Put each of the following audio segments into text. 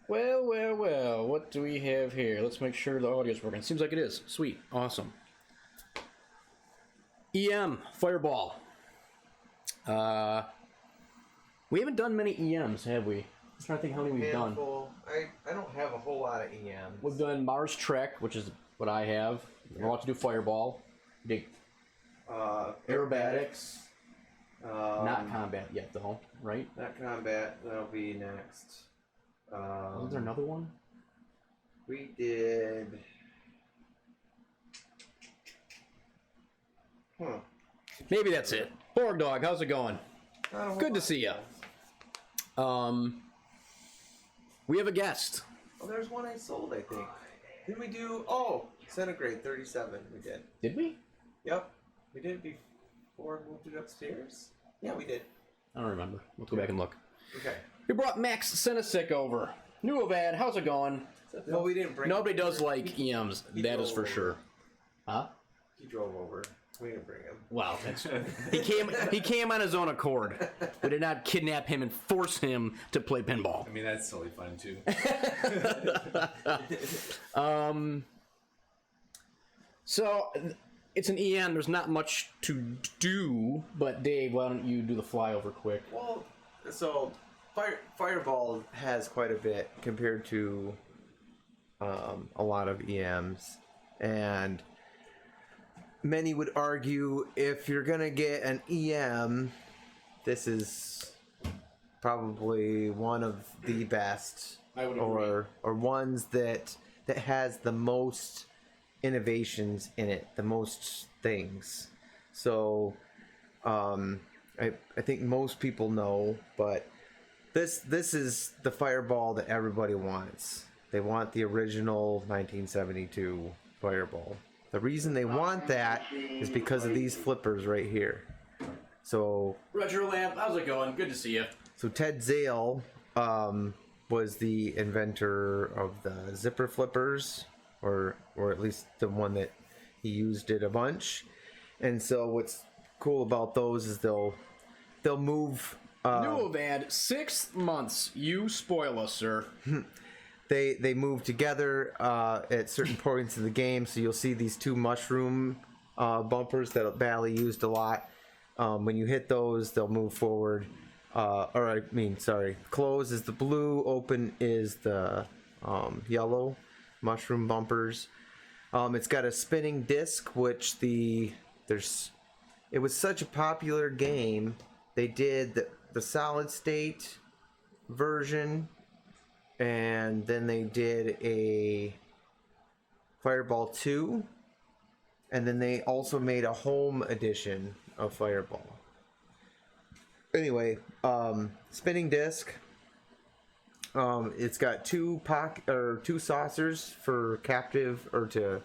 Well, well, well. What do we have here? Let's make sure the audio's working. Seems like it is. Sweet. Awesome. EM Fireball. We haven't done many EMs, have we? I'm trying to think how many we've done. I don't have a whole lot of EMs. We've done Mars Trek, which is what I have. We're about to do Fireball. We did aerobatics. Not combat yet, though, right? Not combat. That'll be next. Was there another one? We did. Huh. Maybe that's it. Borg Dog, how's it going? Good to see you. We have a guest. Oh, there's one I sold, I think. Did we do? Oh, Centigrade 37. We did. Did we? Yep. We did before we moved it upstairs. Yeah, we did. I don't remember. Let's go back and look. Okay. We brought Max Sinisik over. New Avad, how's it going? Well, we didn't bring. Nobody does like EMs. That is for sure. Huh? He drove over. We didn't bring him. Wow, that's he came on his own accord. We did not kidnap him and force him to play pinball. I mean, that's totally fun too. So it's an EM. There's not much to do, but Dave, why don't you do the flyover quick? Well, so Fireball has quite a bit compared to a lot of EMs, and many would argue if you're gonna get an EM, this is probably one of the best, I would or ones that has the most innovations in it, the most things. So I think most people know, but this is the Fireball that everybody wants. They want the original 1972 Fireball. The reason they want that is because of these flippers right here. So Retro Lamp, how's it going? Good to see you. So Ted Zale was the inventor of the zipper flippers, or at least the one that he used it a bunch. And so what's cool about those is they'll move. New Avad, 6 months. You spoil us, sir. They move together at certain points in the game, so you'll see these two mushroom bumpers that Bally used a lot. When you hit those, they'll move forward. Close is the blue, open is the yellow mushroom bumpers. It's got a spinning disc, which it was such a popular game. They did the solid state version, and then they did a Fireball 2, and then they also made a home edition of Fireball. Anyway, spinning disc. It's got two saucers for captive or to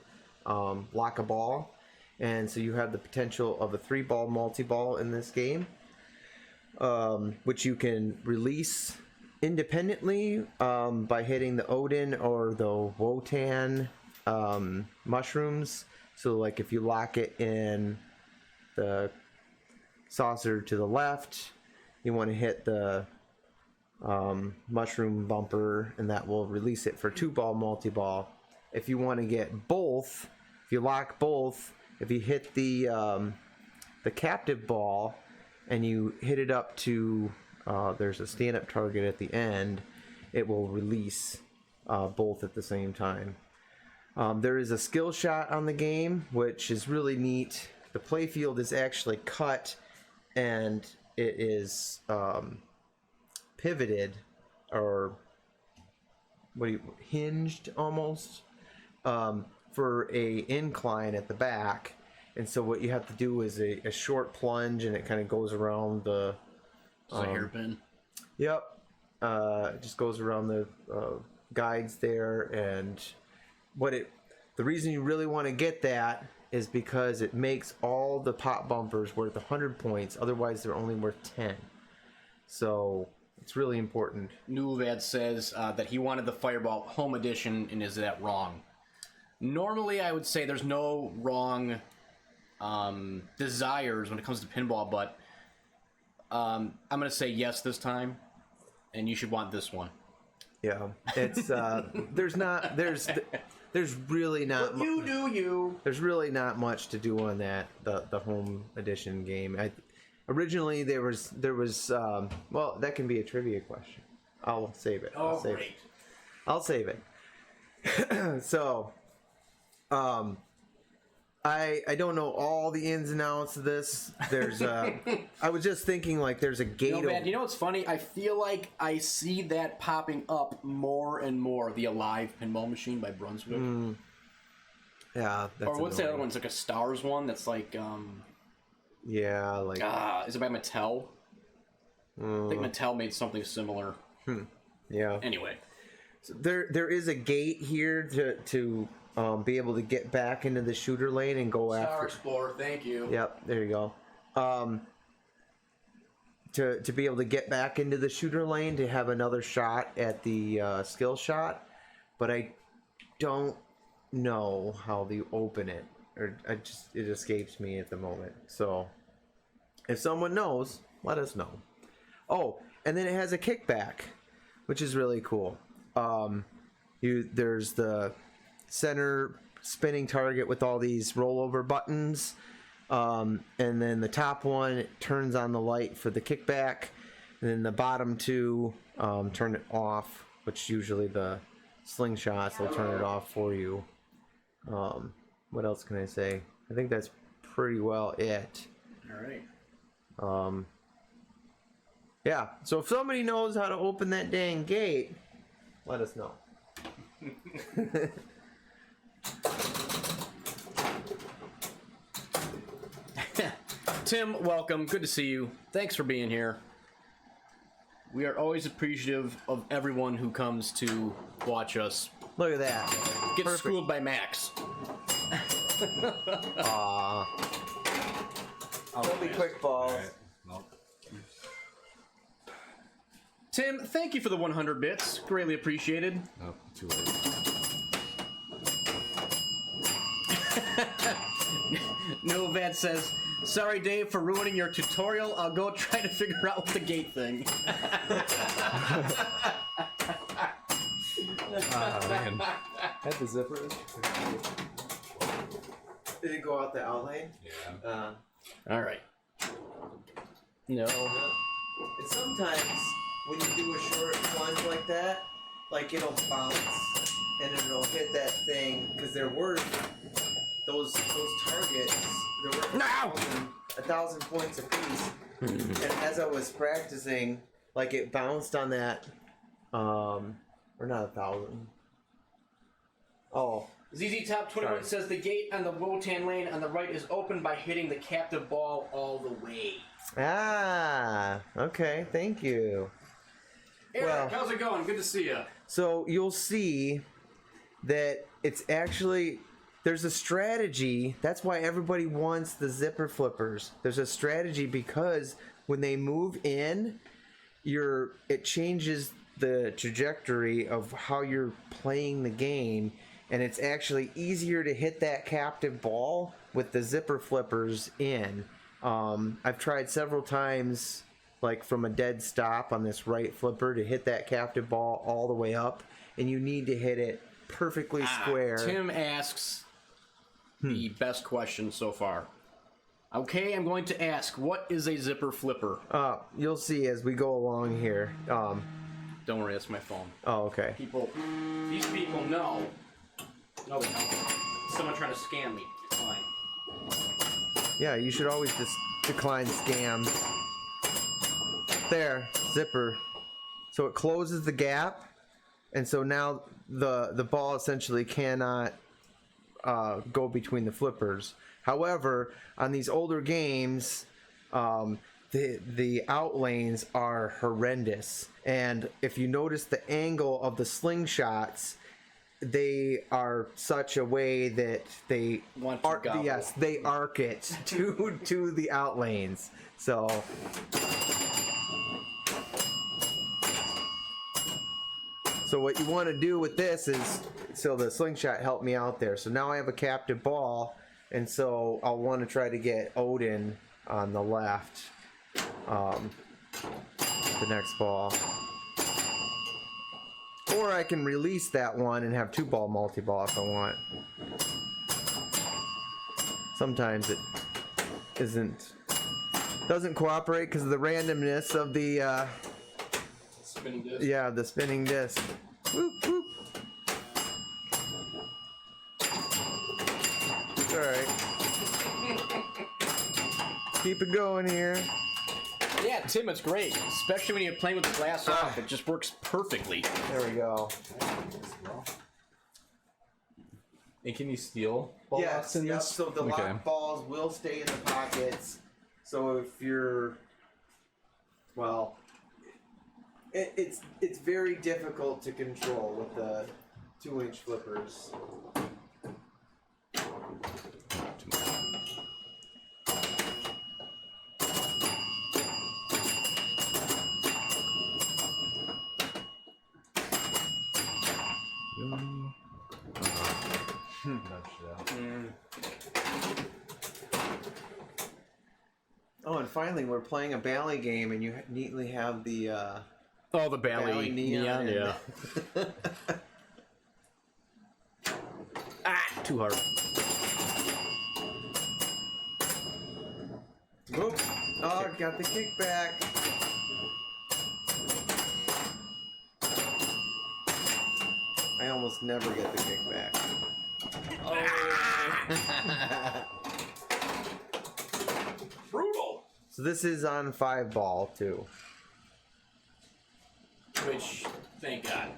lock a ball, and so you have the potential of a 3-ball multi-ball in this game, which you can release independently by hitting the Odin or the Wotan mushrooms. So like if you lock it in the saucer to the left, you want to hit the mushroom bumper, and that will release it for 2-ball multi-ball. If you want to get both, if you lock both, if you hit the captive ball and you hit it up to there's a stand-up target at the end, it will release both at the same time. There is a skill shot on the game, which is really neat. The playfield is actually cut, and it is pivoted, or hinged almost, for a incline at the back. And so what you have to do is a short plunge, and it kind of goes around the a hairpin. Yep. It just goes around the guides there, and the reason you really want to get that is because it makes all the pop bumpers worth 100 points. Otherwise, they're only worth 10. So it's really important. Nulvad says that he wanted the Fireball Home Edition, and is that wrong? Normally, I would say there's no wrong desires when it comes to pinball, but I'm going to say yes this time, and you should want this one. Yeah, it's there's really not there's really not much to do on that the home edition game. Originally there was well, that can be a trivia question. I'll save it. I'll save it. So I don't know all the ins and outs of this. There's I was just thinking, like, there's a gate. You know what's funny? I feel like I see that popping up more and more. The Alive Pinball Machine by Brunswick. Yeah, that's or what's annoying. the other one? It's like a Stars one. That's like Yeah, like is it by Mattel? I think Mattel made something similar. Yeah. Anyway, so there is a gate here to be able to get back into the shooter lane and go Star after. Explorer, thank you. Yep, there you go. To be able to get back into the shooter lane to have another shot at the skill shot, but I don't know how to open it, or it escapes me at the moment. So if someone knows, let us know. Oh, and then it has a kickback, which is really cool. There's the center spinning target with all these rollover buttons, and then the top one, it turns on the light for the kickback, and then the bottom two turn it off, which usually the slingshots will turn it off for you. What else can I say? I think that's pretty well it. All right. Yeah, so if somebody knows how to open that dang gate, let us know. Tim, welcome. Good to see you. Thanks for being here. We are always appreciative of everyone who comes to watch us Look at that. get Perfect. schooled by Max. Aw. Don't be quick balls. Tim, thank you for the 100 bits. Greatly appreciated. Oh, too late. Novad says, sorry, Dave, for ruining your tutorial. I'll go try to figure out the gate thing. Oh, man. Had the zipper. Did it go out the out lane? Yeah. All right. No. And sometimes when you do a short plunge like that, like it'll bounce and it'll hit that thing because they're worth those targets. They're worth 1,000 points a piece. And as I was practicing, like it bounced on that, or not 1,000. Oh. ZZ Top 21 Sorry. says the gate on the Wotan lane on the right is open by hitting the captive ball all the way. Ah, okay, thank you. Eric, Well- how's it going? Good to see you. So you'll see that it's actually, there's a strategy. That's why everybody wants the zipper flippers. There's a strategy because when they move in, it changes the trajectory of how you're playing the game, and it's actually easier to hit that captive ball with the zipper flippers in. I've tried several times, like from a dead stop on this right flipper, to hit that captive ball all the way up, and you need to hit it perfectly square. Tim asks the best question so far. Okay, I'm going to ask, what is a zipper flipper? You'll see as we go along here. Don't worry, that's my phone. Oh, okay. These people know. No, they don't. Someone trying to scam me. It's fine. Yeah, you should always just decline scams. There, zipper. So it closes the gap, and so now the ball essentially cannot go between the flippers. However, on these older games, the out lanes are horrendous, and if you notice the angle of the slingshots, they are such a way that they Want to gobble. yes, they arc it to the out lanes. So what you want to do with this is, so the slingshot helped me out there. So now I have a captive ball, and so I'll want to try to get Odin on the left. The next ball. Or I can release that one and have 2-ball multi-ball if I want. Sometimes it doesn't cooperate because of the randomness of the Spinning disc. yeah, the spinning disc. Whoop, whoop. All right. Keep it going here. Yeah, Tim, it's great, especially when you're playing with the glass off. It just works perfectly. There we go. And can you steal ball locks in this? So the Okay. lock balls will stay in the pockets. So if you're, well, it's very difficult to control with the 2-inch flippers. Oh, and finally, we're playing a Bally game, and you neatly have the Oh, the Bally neon. yeah. Too hard. Whoop. Oh, got the kickback. I almost never get the kickback. Brutal. So this is on 5-ball too. Which, thank God.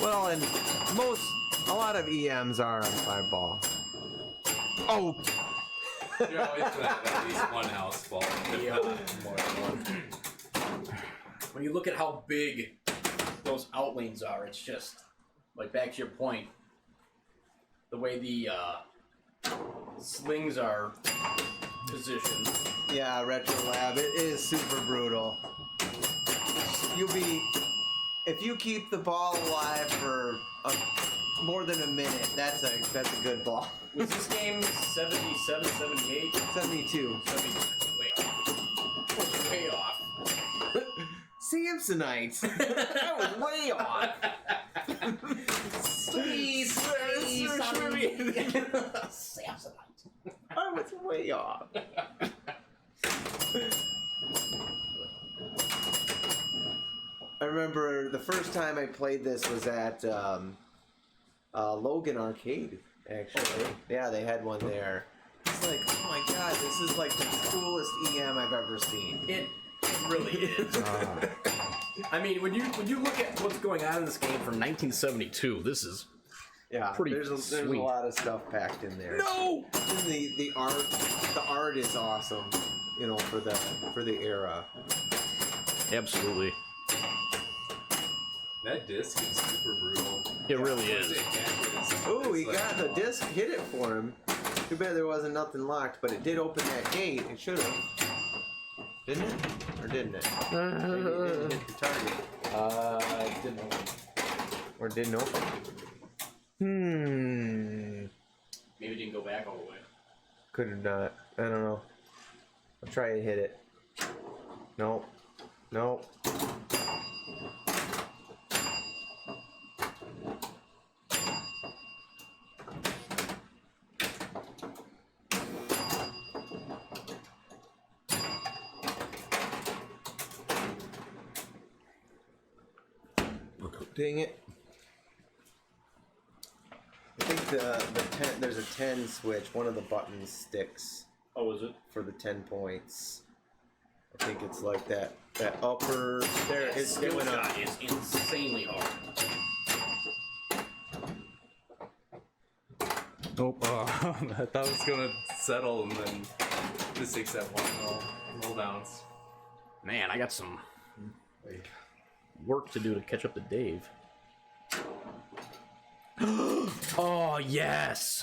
Well, and a lot of EMs are on 5-ball. Oh, You're always gonna have at least one house ball. If Yeah. not more than one. When you look at how big those outlanes are, it's just like, back to your point, the way the slings are positioned. yeah, Retro Lab. It is super brutal. If you keep the ball alive for more than a minute, that's a good ball. Was this game 77, 78? 72. 72. Way off. Way off. Samsonite. That was way off. Samsonite. I was way off. I remember the first time I played this was at Logan Arcade, actually. Yeah, they had one there. It's like, oh my god, this is like the coolest EM I've ever seen. It really is. I mean, when you look at what's going on in this game from 1972, this is Yeah, pretty there's a sweet. lot of stuff packed in there. no. And the art is awesome, you know, for the era. Absolutely. That disc is super brutal. It really What's is. it? Oh, he It's like, got the disc, hit it for him. Too bad there wasn't nothing locked, but it did open that gate. It should have. Didn't it? Or didn't it? Maybe it didn't hit the target. It didn't open. Or it didn't open. Maybe it didn't go back all the way. Could have not. I don't know. I'll try to hit it. Nope. Nope. Dang it. I think there's a 10 switch. One of the buttons sticks Oh, is it? for the 10 points. I think it's like that upper there. That It's skill going up. shot is insanely hard. Nope. I thought it was gonna settle and then just takes that one roll downs. Man, I got some work to do to catch up to Dave. Oh, yes!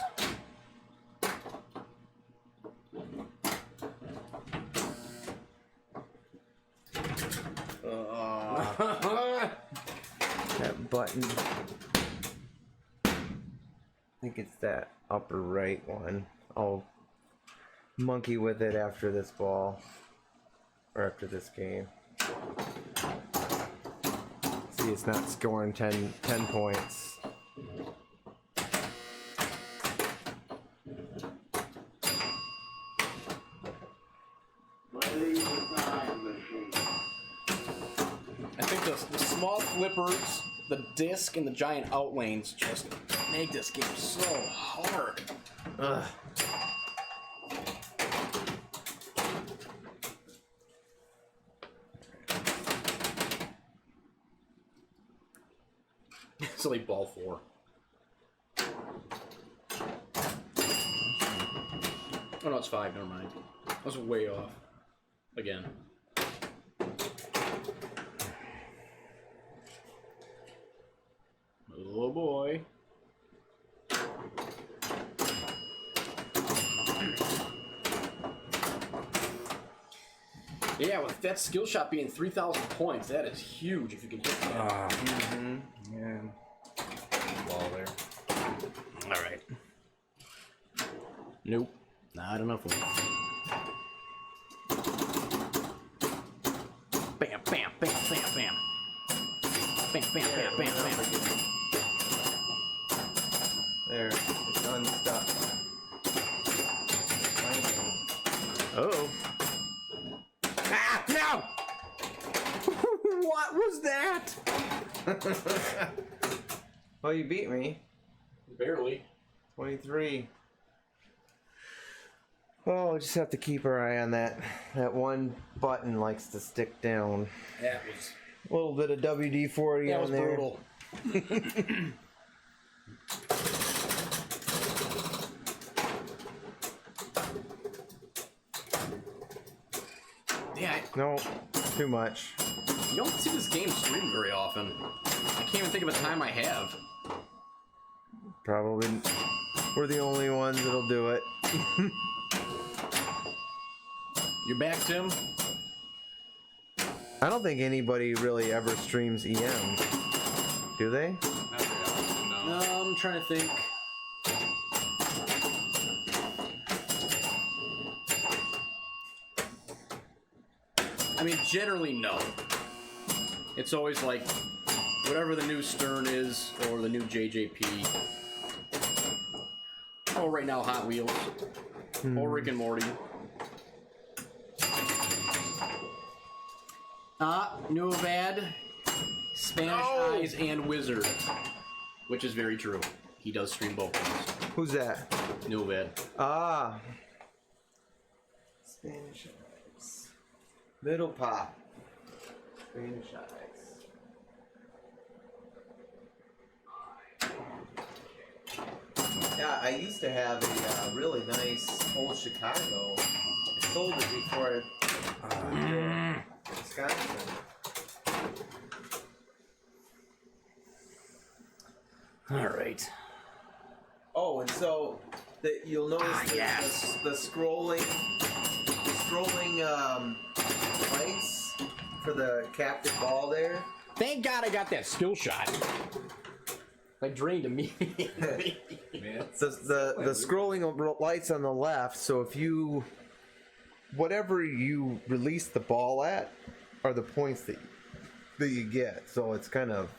That button. I think it's that upper right one. I'll monkey with it after this ball. Or after this game. See see it's not scoring 10 points. I think the small flippers, the disc, and the giant outlanes just make this game so hard. Ugh. It's only ball 4. Oh no, it's 5. Never mind. I was way off. Again. Oh boy. Yeah, with that skill shot being 3,000 points, that is huge if you can hit that. Yeah. Ball there. Alright. Nope. Not enough room. Bam, bam, bam, bam, bam. Bam, bam, bam, bam, bam. There, it's unstuck. Uh-oh. Ah, no! What was that? Well, you beat me. Barely. 23. Oh, we'll just have to keep our eye on that. That one button likes to stick down. That was... A little bit of WD-40 That on was there. brutal. Yeah, No, too much. you don't see this game streamed very often. I can't even think of a time I have. Probably we're the only ones that'll do it. You're back, Tim? I don't think anybody really ever streams EM. Do they? Not very often, no. I'm trying to think. I mean, generally, no. It's always like whatever the new Stern is or the new JJP. Or right now, Hot Wheels. Or Rick and Morty. New Avad, Spanish Eyes, and Wizard. Which is very true. He does stream both of those. Who's that? New Avad. Ah. Spanish eyes. Little pop. Spanish eyes. Yeah, I used to have a really nice old Chicago. I sold it before Wisconsin. All right. Oh, and so you'll notice yes. the scrolling lights for the captive ball there. Thank God I got that skill shot. I drained immediately. Man, The scrolling lights on the left. So if you whatever you release the ball at are the points that you get. So it's kind of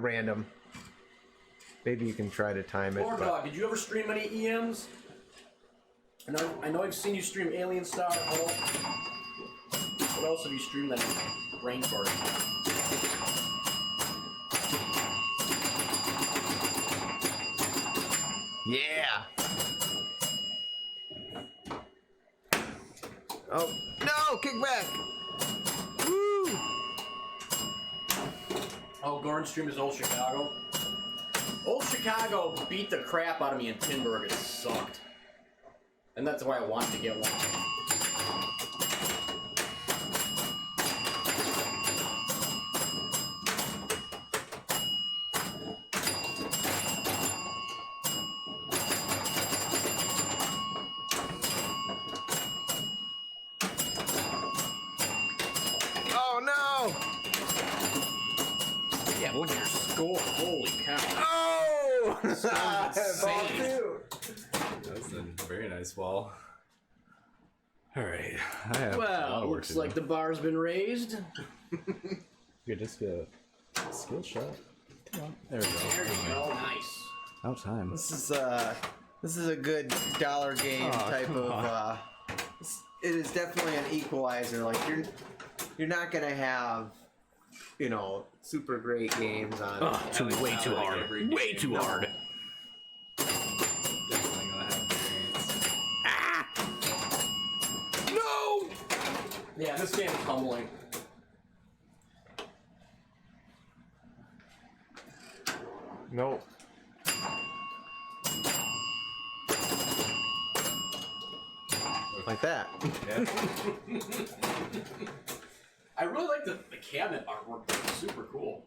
random. Maybe you can try to time it. Lord Dog, did you ever stream any EMs? I know I've seen you stream Alien Star. What else have you streamed that Rainforest? Yeah. Oh no! Kick back. Woo! Oh, Goran streamed his Old Chicago. Old Chicago beat the crap out of me in Tinberg. It sucked. And that's why I wanted to get one. Oh no! Yeah, look at your score. Holy cow. Oh! That was Ball insane. two. that's a very nice ball. All right, I have a lot Well, of work looks to do. like the bar's been raised. You just get a skill shot. Come on. There we go. There you go. Nice. Out time. This is a good dollar game type of. It is definitely an equalizer. Like you're not gonna have, super great games on. Way too hard. Way too hard. Definitely gonna have variance. No! Yeah, this game is humbling. Nope. Like that. Yeah. I really like the cabinet artwork. It's super cool.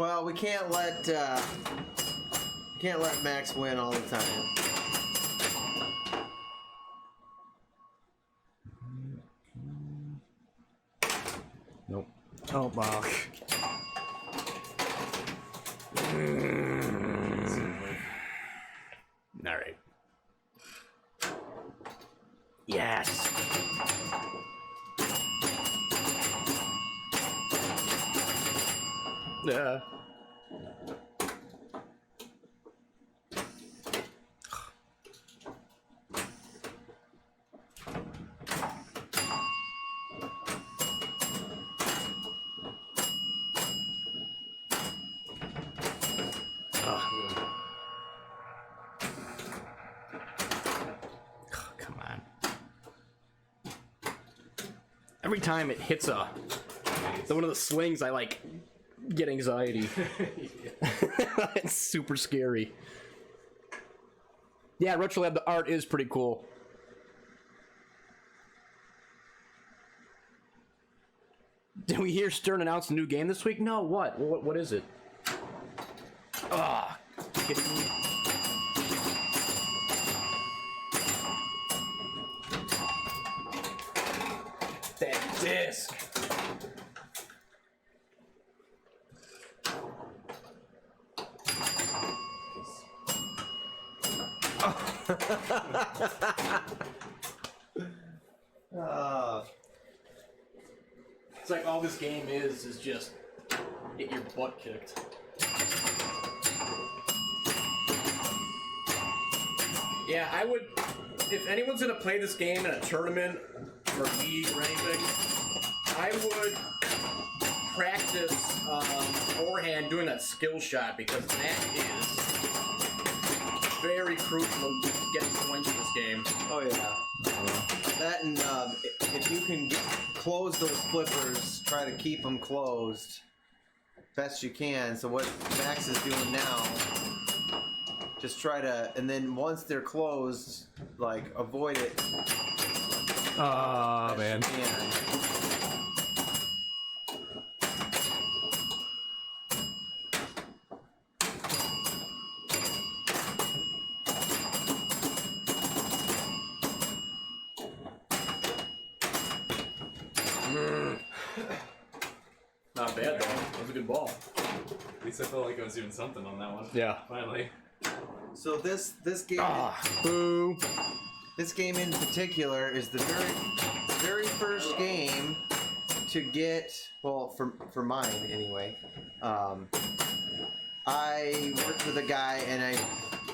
Well, we can't let Max win all the time. Nope. Oh, wow. All right. Yes. Yeah. Come on. Every time it hits one of the slings, I get anxiety. It's super scary. Yeah, Retrolab, the art is pretty cool. Did we hear Stern announce a new game this week? No, what? What is it? Ah, kidding me? That disc. It's like all this game is just get your butt kicked. Yeah, I would, if anyone's gonna play this game in a tournament or league or anything, I would practice beforehand doing that skill shot, because that is very crucial to getting points in this game. Oh yeah. That and if you can close those flippers, try to keep them closed best you can. So what Max is doing now, just try to, and then once they're closed, avoid it. Oh, man. Best you can. Not bad though. That was a good ball. At least I felt like I was doing something on that one. Yeah. Finally. So this game. Boo. This game in particular is the very first game to get, well, for mine anyway. I worked with a guy and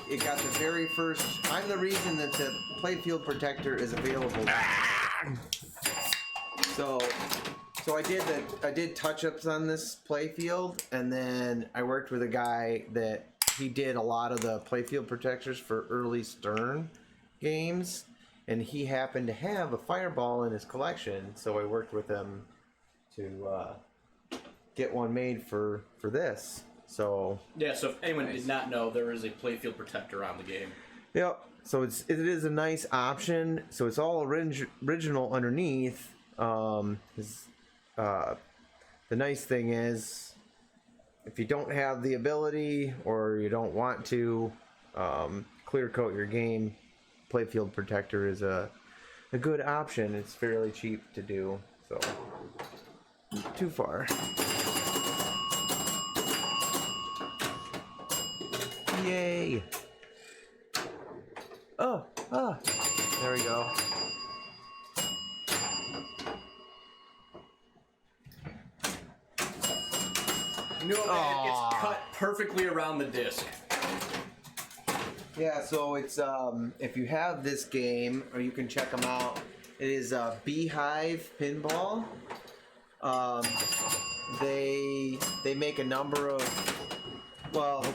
it got the very first. I'm the reason that the playfield protector is available. So I did touch-ups on this playfield, and then I worked with a guy that he did a lot of the playfield protectors for early Stern games, and he happened to have a Fireball in his collection, so I worked with him to get one made for this. So Yeah, so if anyone did not know, there is a playfield protector on the game. yep. So it is a nice option. So it's all original underneath. The nice thing is, if you don't have the ability or you don't want to clear coat your game, playfield protector is a good option. It's fairly cheap to do, so not too far. Yay! Oh, there we go. New event, it's cut perfectly around the disc. Yeah, so it's if you have this game, or you can check them out. It is Beehive Pinball. They make a number of, well,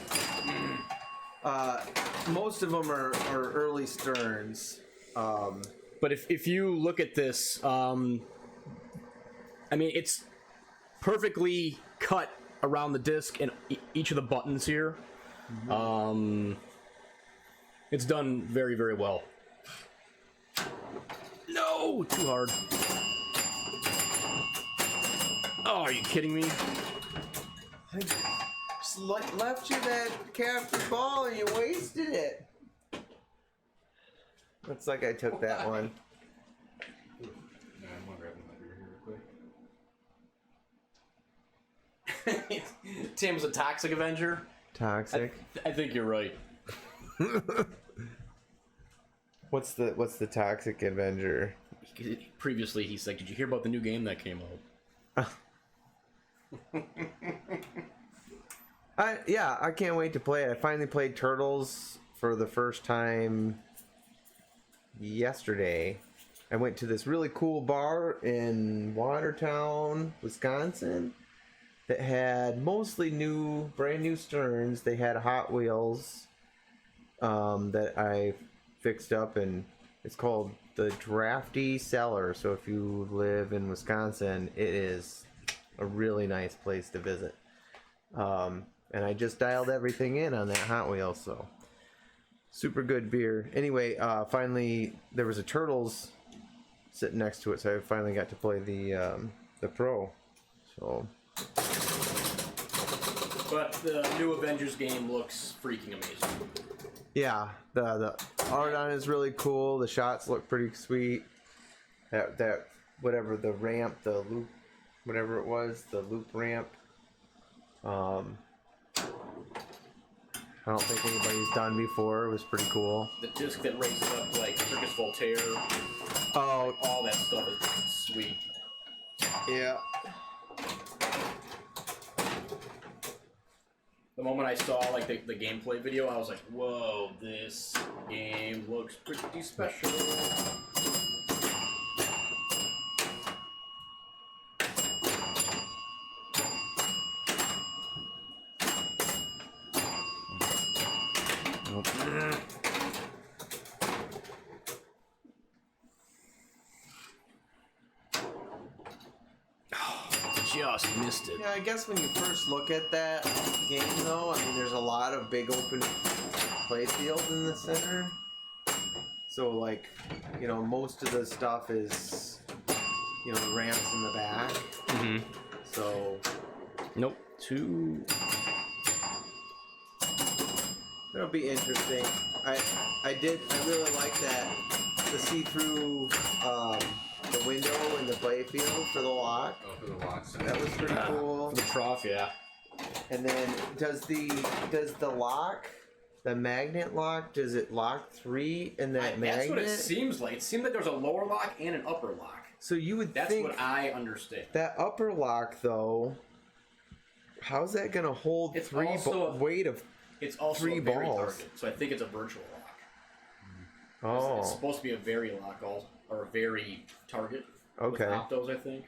most of them are early Stearns. But if you look at this, I mean, it's perfectly cut around the disc and each of the buttons here. It's done very, very well. No, too hard. Oh, are you kidding me? I just left you that captive ball and you wasted it. Looks like I took that one. Yeah, I'm gonna grab my beer here real quick. Tim's a Toxic Avenger. Toxic. I think you're right. What's the Toxic Avenger? Previously, he's like, "Did you hear about the new game that came out?" I can't wait to play it. I finally played Turtles for the first time yesterday. I went to this really cool bar in Watertown, Wisconsin, that had mostly brand new Stearns. They had Hot Wheels that I fixed up, and it's called the Drafty Cellar. So if you live in Wisconsin, it is a really nice place to visit. And I just dialed everything in on that Hot Wheels, so super good beer. Anyway, finally there was a Turtles sitting next to it, so I finally got to play the Pro. So, but the new Avengers game looks freaking amazing. yeah, the art on it is really cool. The shots look pretty sweet. That whatever the ramp, the loop, whatever it was, the loop ramp. I don't think anybody's done before. It was pretty cool. The disc that raises up like Circus Voltaire. Oh, All that stuff is sweet. yeah. The moment I saw like the gameplay video, I was like, "Whoa, this game looks pretty special." Just missed it. Yeah, I guess when you first look at that game, though, I mean, there's a lot of big open play fields in the center. So, like, you know, most of the stuff is, you know, the ramps in the back. Mm-hmm. So, Nope. Two. it'll be interesting. I really like that, the see-through, the window in the play field for the lock. Oh, for the locks. That was pretty cool. For the trough, yeah. And then does the lock, the magnet lock, does it lock 3 in that magnet? That's what it seems like. It seemed like there was a lower lock and an upper lock. So you would That's think what I understand. that upper lock, though, how's that going to hold It's weight of It's also 3 a very balls? target, so I think it's a virtual lock. Oh, It's supposed to be a very lock also, or a very target. Okay. With optos, I think.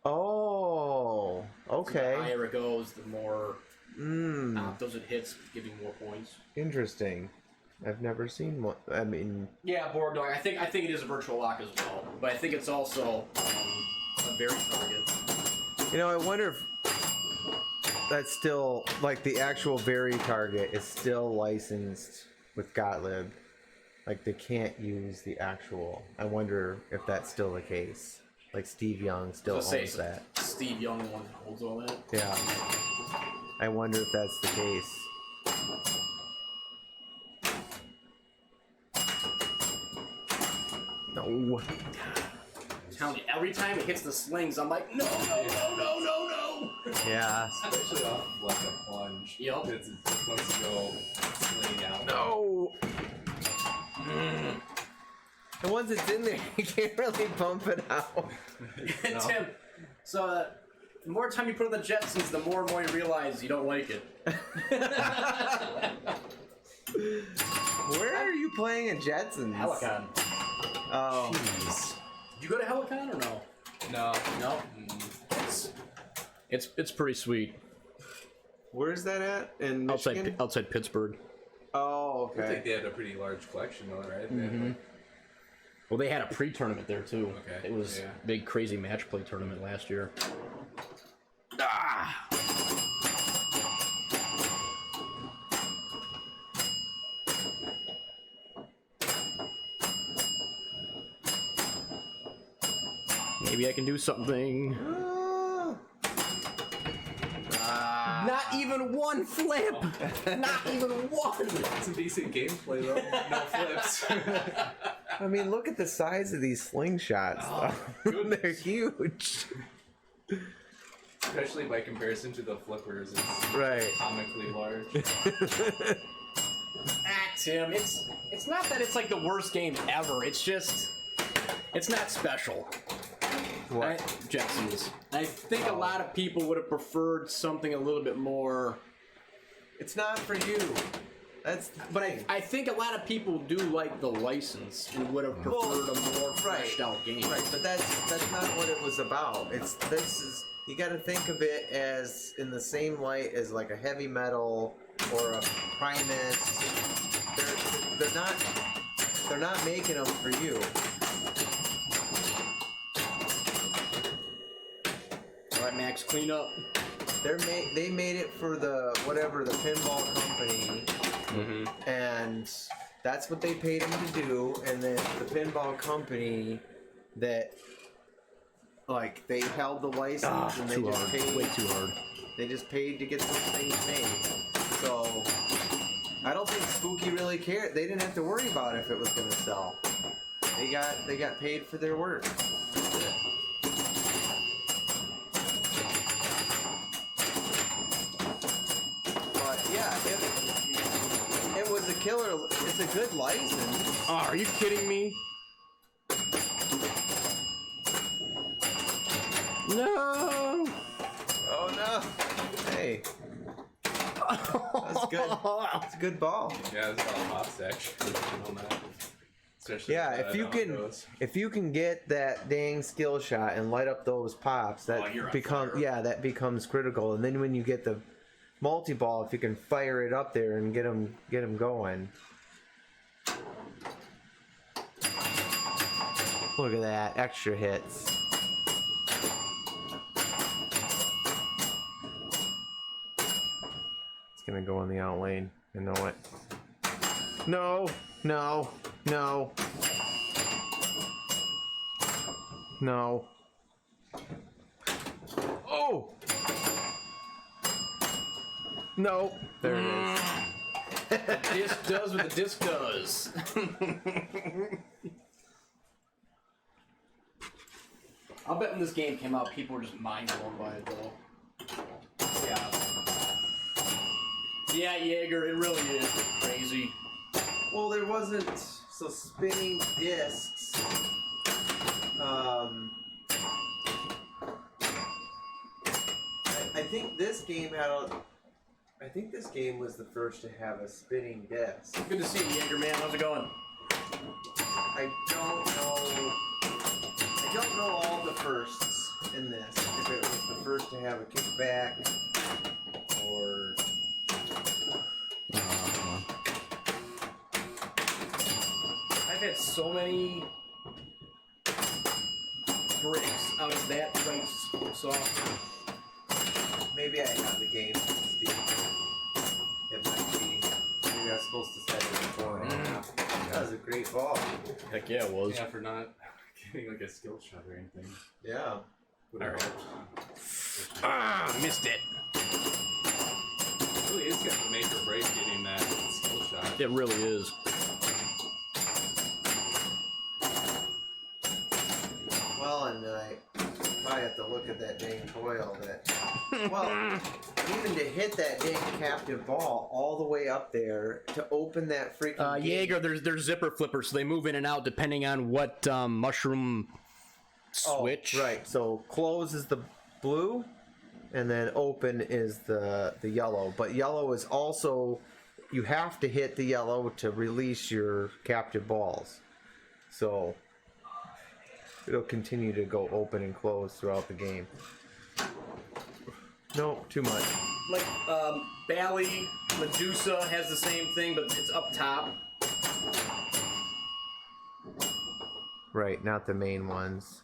oh, okay. The higher it goes, the more optos it hits, giving more points. Interesting. I've never seen one. I mean, Yeah, board dog. I think it is a virtual lock as well, but I think it's also a very target. you know, I wonder if that's still, like, the actual very target is still licensed with Gottlieb. Like, they can't use the actual. I wonder if that's still the case. Like, Steve Young still owns that. Steve Young, the one that holds all that. Yeah. I wonder if that's the case. No. I'm telling you, every time it hits the slings, I'm like, no. Yeah. Especially off like a plunge. Yep. It's supposed to go sling out. No. And once it's in there, you can't really pump it out. Tim, so The more time you put on the Jetsons, the more and more you realize you don't like it. Where are you playing at Jetsons? Helicon. Oh. Jeez. Did you go to Helicon or no? No. No. It's pretty sweet. Where's that at? In Michigan? Outside Pittsburgh. Oh, I okay. think they had a pretty large collection, though, right? Mm-hmm. Well, they had a pre-tournament there too. Okay, It was yeah. a big, crazy match play tournament last year. Ah! Maybe I can do something. Not even one flip! Not even one! It's a decent gameplay, though. No flips. I mean, look at the size of these slingshots. Though. They're huge. Especially by comparison to the flippers. It's Right. comically large. Tim, it's not that it's like the worst game ever. It's just it's not special. What? Jetsons. I think a lot of people would have preferred something a little bit more. It's not for you. But I think a lot of people do like the license and would have preferred a more fleshed out game. Right, but that's not what it was about. You got to think of it as in the same light as like a heavy metal or a Primus. They're not making them for you. All right, Max, clean up. They made it for the pinball company, and that's what they paid them to do. And then the pinball company that they held the license and they just paid way too hard. They just paid to get those things made. So I don't think Spooky really cared. They didn't have to worry about if it was going to sell. They got paid for their work. Yeah, it was a killer. It's a good license. Oh, are you kidding me? No. Oh no. Hey. That's good. It's a good ball. Yeah, there's a lot of hops actually on that. Especially Yeah, if you can get that dang skill shot and light up those pops, that that becomes critical. And then when you get the multi-ball, if you can fire it up there and get them going. Look at that, extra hits. It's gonna go in the out lane. I know it. No, no, no, no. Oh! No. There it is. The disc does what the disc does. I'll bet when this game came out, people were just mind blown by it, though. Yeah. Yeah, Jaeger, it really is crazy. Well, there wasn't spinning discs. I think this game I think this game was the first to have a spinning disc. Good to see you, Jaeger, man. How's it going? I don't know all the firsts in this. If it was the first to have a kickback or. I've had so many breaks out of that right software. Maybe I have the game, Steve. It might be. Maybe I was supposed to set it before. That was a great ball. Heck yeah, it was. Yeah, for not getting like a skill shot or anything. Yeah. Alright. Missed it. It really is kind of a make or break getting that skill shot. It really is. Well, and I probably have to look at that dang coil even to hit that dang captive ball all the way up there to open that freaking Jaeger, there's zipper flippers, so they move in and out depending on what mushroom switch. Oh, right. So close is the blue, and then open is the yellow. But yellow is also, you have to hit the yellow to release your captive balls. So it'll continue to go open and close throughout the game. No, too much. Like, Bally, Medusa has the same thing, but it's up top. Right, not the main ones.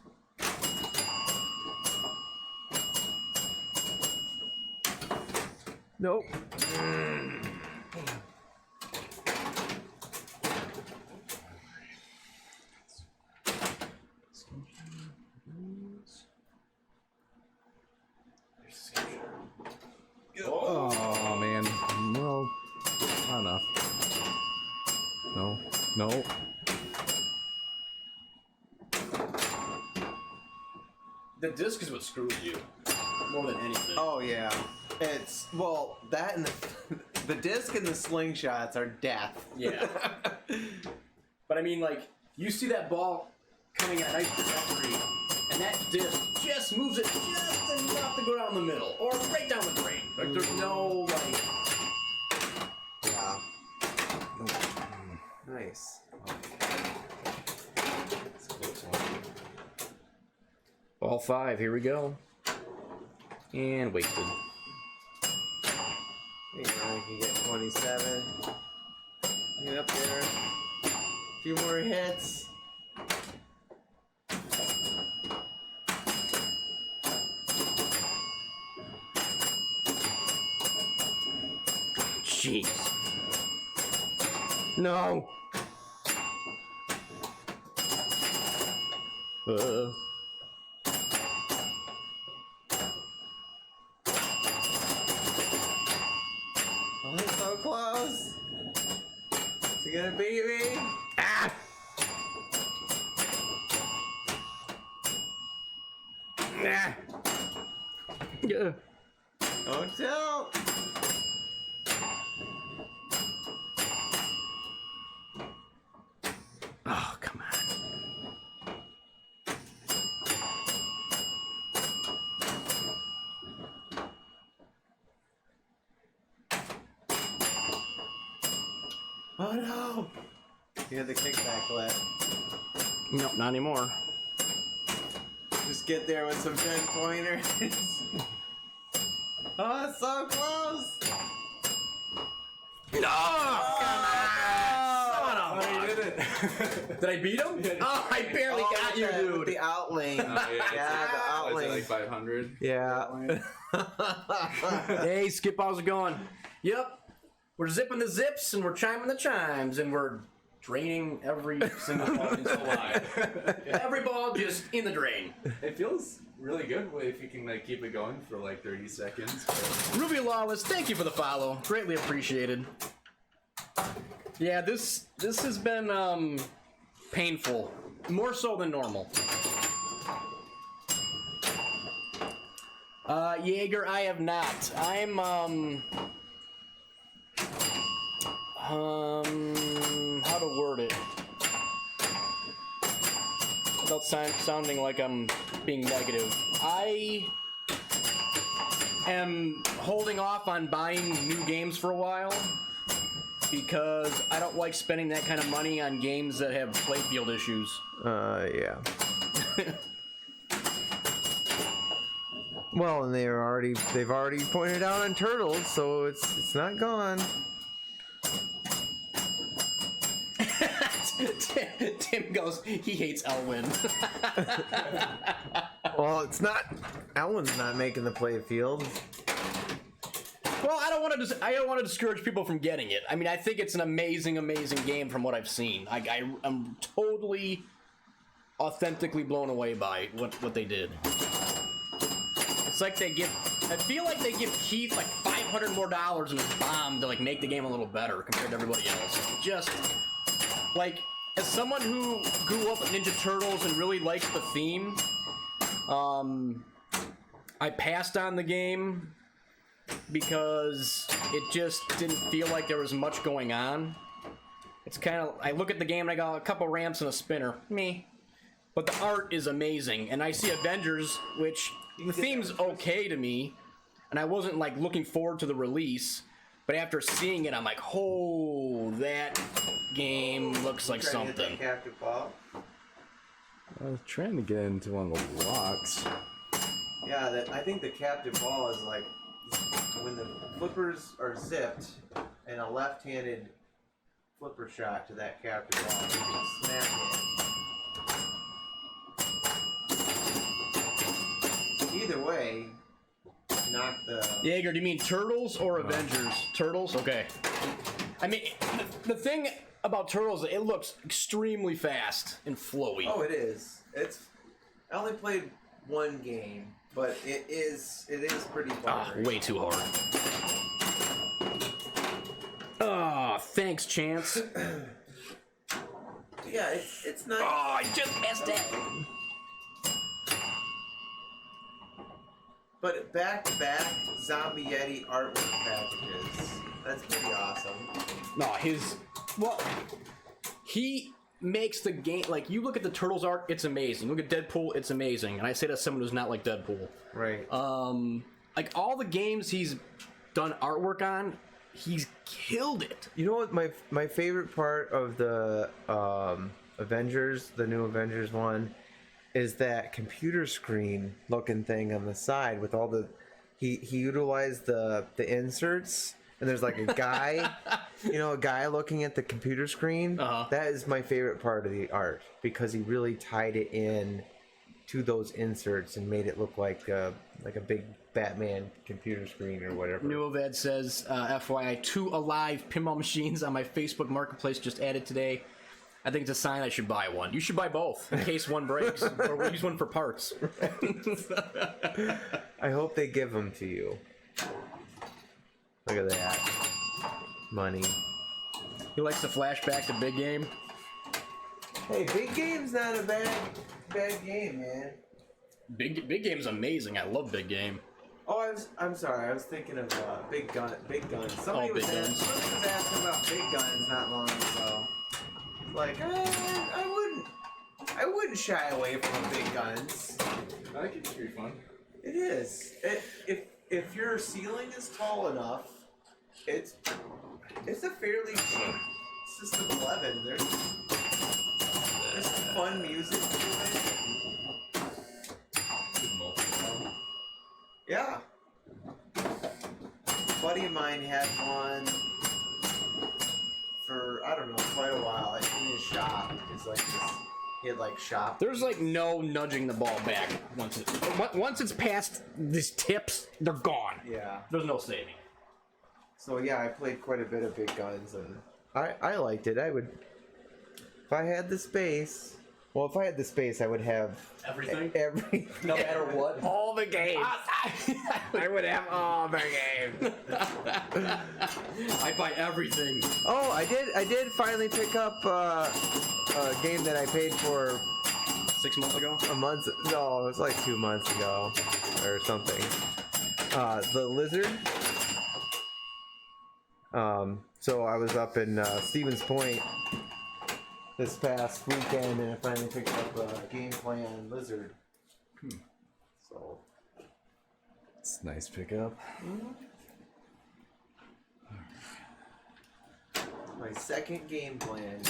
Nope. Oh man. Well, not enough. No. No. The disc is what screws you more than anything. Oh yeah, it's that and the disc and the slingshots are death. Yeah. But I mean, like, you see that ball coming at a nice trajectory, and that disc just moves it just enough to go down the middle, or right down the drain. Like, there's no, like... Yeah. Nice. Ball 5, here we go. And wasted. You can get 27. Get up there. A few more hits. Jeez. No. Oh, he's so close. Is he gonna beat me? Ah! Nah. Yeah. Oh, no. Oh, come on. Oh no! You had the kickback left. Nope, not anymore. Just get there with some 10 pointers. Oh, it's so close! No! Oh, you did it. Did I beat him? Oh, I barely got you, with dude. the outlane. Oh, yeah, Yeah, the was it outlane. like 500? Yeah. Hey, Skip, how's it going? Yep. We're zipping the zips and we're chiming the chimes and we're draining every single ball into the line. Every ball just in the drain. It feels really good if you can like keep it going for like 30 seconds. Ruby Lawless, thank you for the follow. Greatly appreciated. Yeah, this has been painful. More so than normal. Jaeger, I have not. I'm how to word it without sounding like I'm being negative. I am holding off on buying new games for a while because I don't like spending that kind of money on games that have playfield issues. Yeah. Well, and they've already pointed out on Turtles, so it's not gone. Tim goes, he hates Elwyn. Well, it's not. Ellen's not making the play field. Well, I don't want to discourage people from getting it. I mean, I think it's an amazing, amazing game from what I've seen. I'm totally, authentically blown away by what they did. It's like I feel like they give Keith like $500 more in his bomb to like make the game a little better compared to everybody else. Just like, as someone who grew up with Ninja Turtles and really likes the theme, I passed on the game because it just didn't feel like there was much going on. It's kind of, I look at the game and I got a couple ramps and a spinner. Me. But the art is amazing. And I see Avengers, which the theme's okay to me, and I wasn't like looking forward to the release. But after seeing it, I'm like, oh, that game looks like Trying to get something. that captive ball. I was trying to get into one of the locks. Yeah, I think the captive ball is like when the flippers are zipped and a left-handed flipper shot to that captive ball, you can smack it. Either way, knock the... Jaeger, do you mean Turtles or Avengers? Turtles? Okay. I mean, the thing about Turtles, it looks extremely fast and flowy. Oh, it is. I only played one game, but it is pretty fun. Way too hard. Oh, thanks, Chance. Yeah, it's not... Oh, I just missed it. But back-to-back Zombie Yeti artwork packages. That's pretty awesome. No, he makes the game, like, you look at the Turtles art, it's amazing. Look at Deadpool, it's amazing. And I say that as someone who's not like Deadpool. Right. Like, all the games he's done artwork on, he's killed it. You know what my favorite part of the Avengers, the new Avengers one, is that computer screen looking thing on the side with all the he utilized the inserts, and there's like a guy a guy looking at the computer screen. That is my favorite part of the art, because he really tied it in to those inserts and made it look like a big Batman computer screen or whatever. New Ed says, FYI, 2 alive pinball machines on my Facebook marketplace just added today. I think it's a sign I should buy one. You should buy both in case one breaks, or we'll use one for parts. I hope they give them to you. Look at that. Money. He likes to flashback to Big Game. Hey, Big Game's not a bad game, man. Big Game's amazing. I love Big Game. Oh, I'm sorry. I was thinking of Big Guns. Somebody was asking about Big Guns not long ago. Like, I wouldn't shy away from Big Guns. I think it's pretty fun. It is. If your ceiling is tall enough, it's a fairly cheap System 11. There's some fun music to it. Good multi-player. Yeah. A buddy of mine had one for, I don't know, quite a while in his shop. He had like shop. There's like no nudging the ball back once it's past these tips, they're gone. Yeah. There's no saving. So yeah, I played quite a bit of Big Guns, and I liked it. I would, if I had the space. Well, if I had the space, I would have Everything? Every No matter what. all the games. I would have all the games. I buy everything. Oh, I did finally pick up a game that I paid for 6 months ago? a month. No, it was like 2 months ago or something. The Lizard. So I was up in Stevens Point this past weekend, and I finally picked up a Game Plan Lizard. So It's a nice pickup. my second Game Plan.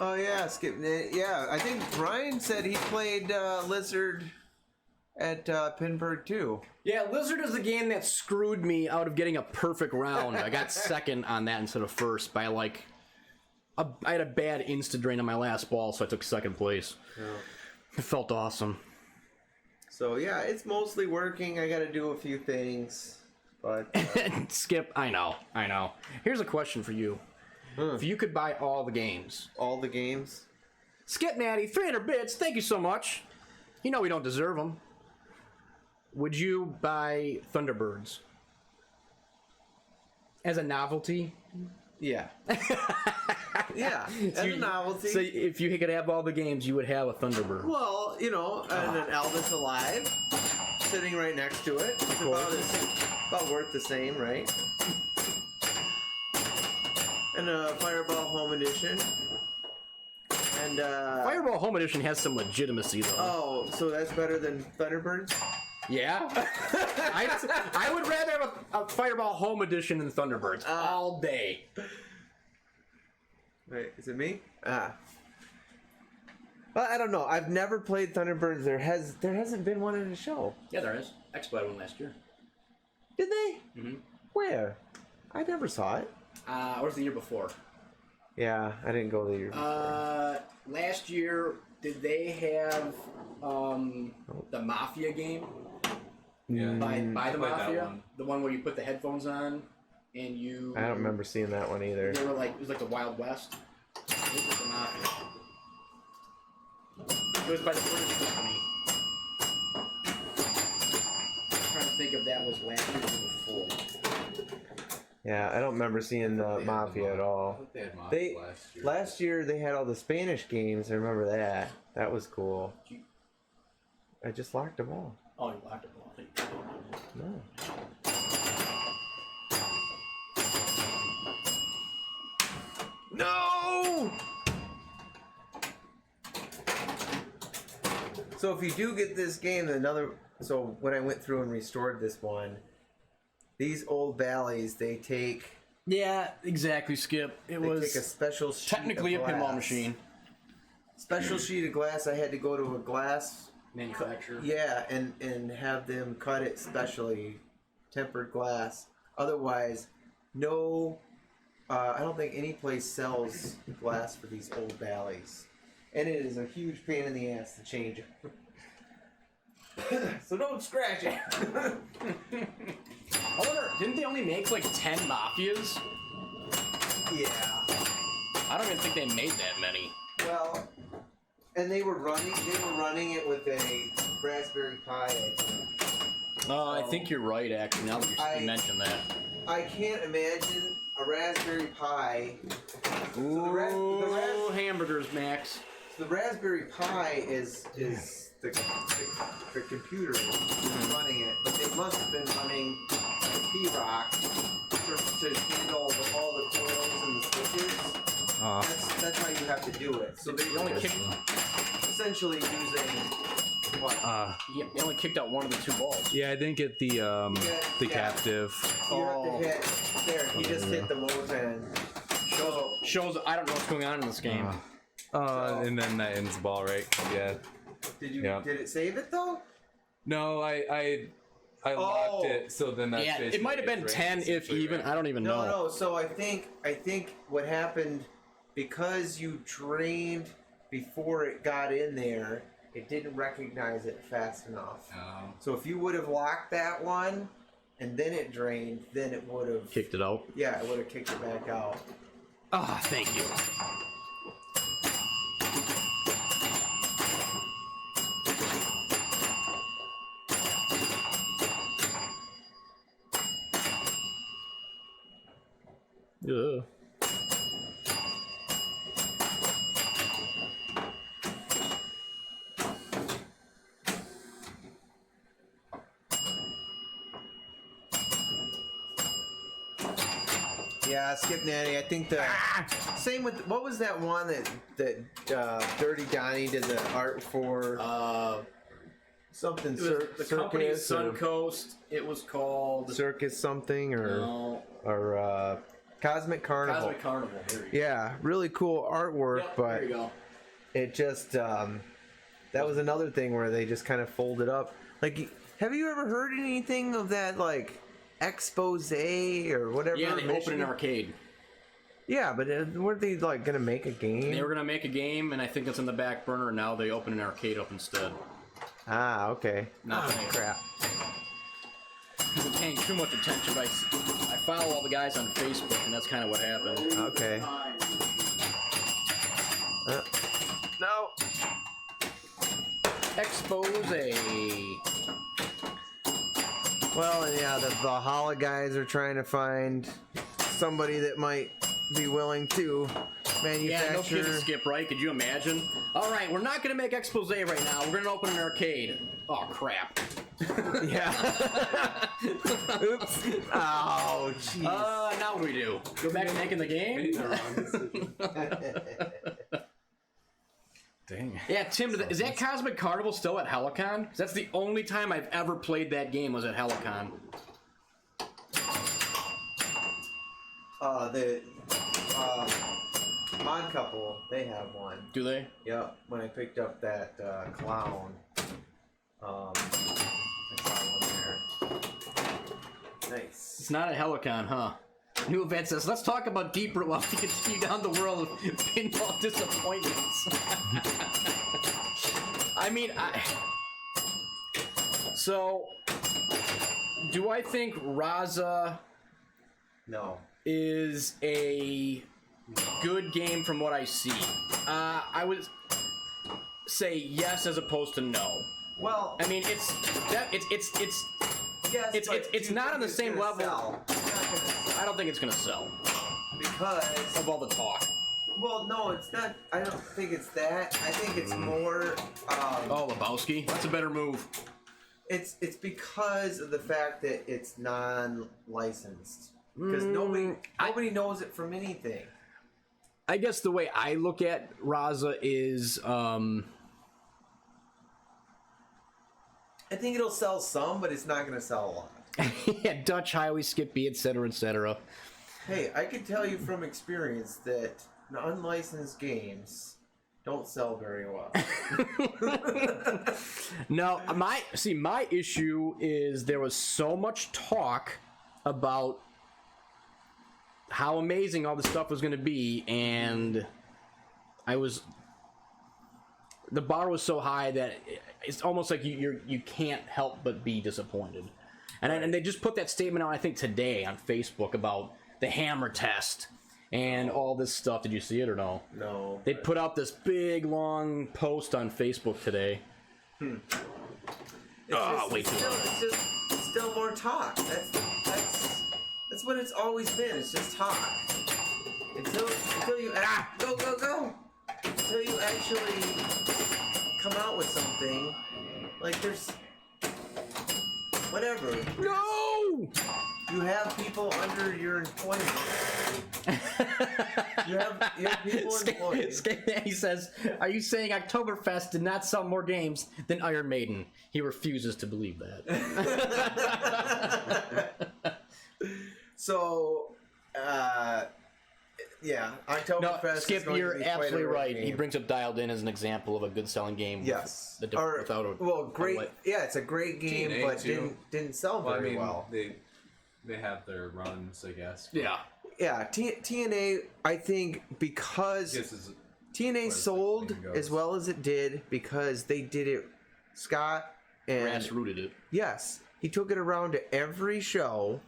Oh yeah, Skip. Yeah, I think Brian said he played Lizard at Pinburg too. Yeah, Lizard is the game that screwed me out of getting a perfect round. I got second on that instead of first by like... I had a bad insta-drain on my last ball, so I took second place. Yeah. It felt awesome. So yeah, it's mostly working. I gotta do a few things, but... Skip, I know. Here's a question for you. If you could buy all the games... all the games? Skip Natty, 300 bits, thank you so much. You know we don't deserve them. Would you buy Thunderbirds? As a novelty? Yeah. Yeah, as a novelty. So if you could have all the games, you would have a Thunderbird. Well, you know, and an Elvis Alive sitting right next to it. It's about worth the same, right? and a Fireball Home Edition. And Fireball Home Edition has some legitimacy though. oh, so that's better than Thunderbirds? Yeah. I would rather have a Fireball Home Edition than Thunderbirds all day. Wait, is it me? Well, I don't know. I've never played Thunderbirds. There hasn't been one in the show. Yeah, there is. Expo had one last year. Did they? Mm-hmm. Where? I never saw it. Or was the year before? Yeah, I didn't go the year before. Last year, did they have the Mafia game? Yeah. By the Played that Mafia? one. The one where you put the headphones on and you... I don't remember seeing that one either. They were like, it was like the Wild West. It was the Mafia. It was by the British company. I'm trying to think if that was last year or before. Yeah, I don't remember seeing the Mafia at all. I think they had Mafia last year. Last year they had all the Spanish games. I remember that. That was cool. I just locked them all. Oh, you locked it. No. No! So if you do get this game, so when I went through and restored this one, these old Bally's, they take Yeah, exactly, Skip. It they was take a special sheet technically a of pinball glass. machine. Special sheet of glass. I had to go to a glass Manufacturer. Yeah, and have them cut it specially, tempered glass. Otherwise, no, I don't think any place sells glass for these old Bally's. And it is a huge pain in the ass to change it. So don't scratch it. I wonder, didn't they only make like 10 Mafias? Yeah. I don't even think they made that many. Well, and they were running it with a Raspberry Pi. I think. I think you're right, actually, now that you mention that. I can't imagine a Raspberry Pi. Ooh, hamburgers, Max. The Raspberry Pi is the computer running it, but they must have been running the P-Rock to handle all the coils and the switches. That's how you have to do it. So they only kicked, essentially using what? yeah, they only kicked out one of the two balls. Yeah, I didn't get the captive. You have to hit there. He just hit the low end. Shows I don't know what's going on in this game. And then that ends the ball, right? Yeah. Did it save it though? No, I locked it, so then that's Yeah, it basically might have been right, 10 if essentially, even. right. I don't even know. No. So I think what happened, because you drained before it got in there, it didn't recognize it fast enough. So if you would have locked that one and then it drained, then it would have Kicked it out. Yeah, it would have kicked it back out. Ah, thank you. Yeah. Yeah, Skip Natty. I think the same with what was that one that Dirty Donnie did the art for? Something It was the company circus Suncoast. It was called circus something no, or Cosmic Carnival. Cosmic Carnival. There you go. Yeah, really cool artwork, Yep, but there you go. it just that was another thing where they just kind of folded up. Like, have you ever heard anything of that, like expose or whatever? Yeah, they opened Michigan? an arcade. Yeah, but weren't they like gonna make a game? They were gonna make a game, and I think it's in the back burner. And now they open an arcade up instead. Ah, okay. Not paying. Crap. I've been paying too much attention. I follow all the guys on Facebook, and that's kind of what happened. Okay. No. Expose. Well, and yeah, the Valhalla guys are trying to find somebody that might be willing to manufacture. Yeah, no kidding, Skip, right? Could you imagine? All right, we're not going to make Expose right now. We're going to open an arcade. Oh, crap. Yeah. Oops. Oh, jeez. Now what do we do? Go back to making the game? Made the wrong decision. Dang. Yeah, Tim, is that Cosmic Carnival still at Helicon? 'Cause that's the only time I've ever played that game was at Helicon. The Mod Couple, they have one. Do they? Yep. When I picked up that clown, I saw one there. Nice. It's not at Helicon, huh? New event says, let's talk about deeper while we continue down the world of pinball disappointments. I mean, so, do I think Raza No. is a good game from what I see? I would say yes as opposed to no. Well, I mean, it's yes, it's not on the same level. Sell. It's not gonna sell I don't think it's gonna sell because. of all the talk. Well, no, it's not. I don't think it's that. I think it's more. Oh, Lebowski, that's a better move. It's because of the fact that it's non-licensed. Because nobody knows it from anything. I guess the way I look at Raza is, I think it'll sell some, but it's not going to sell a lot. yeah, Dutch Highway, Skippy, etc., etc. Hey, I can tell you from experience that unlicensed games don't sell very well. No, my issue is there was so much talk about how amazing all this stuff was going to be, and the bar was so high that it's almost like you can't help but be disappointed. And they just put that statement out, I think, today on Facebook about the hammer test and all this stuff. Did you see it or no? No. They put out this big, long post on Facebook today. It's still more talk. That's what it's always been. It's just talk. Until you go. Until you actually come out with something, like there's whatever. No! You have people under your employment. you have people employed. He says, "Are you saying Oktoberfest did not sell more games than Iron Maiden?" He refuses to believe that. So, yeah, Oktoberfest. No, Skip, is going you're to be quite absolutely a right. game. He brings up Dialed In as an example of a good selling game. Yes. Without a great. Yeah, it's a great game, TNA but too. didn't sell Well, I very mean, well. they have their runs, I guess. but Yeah. Yeah, TNA. I think because This is TNA as the sold thing goes. as well as it did because they did it. Scott and Grassrooted it. yes, he took it around to every show,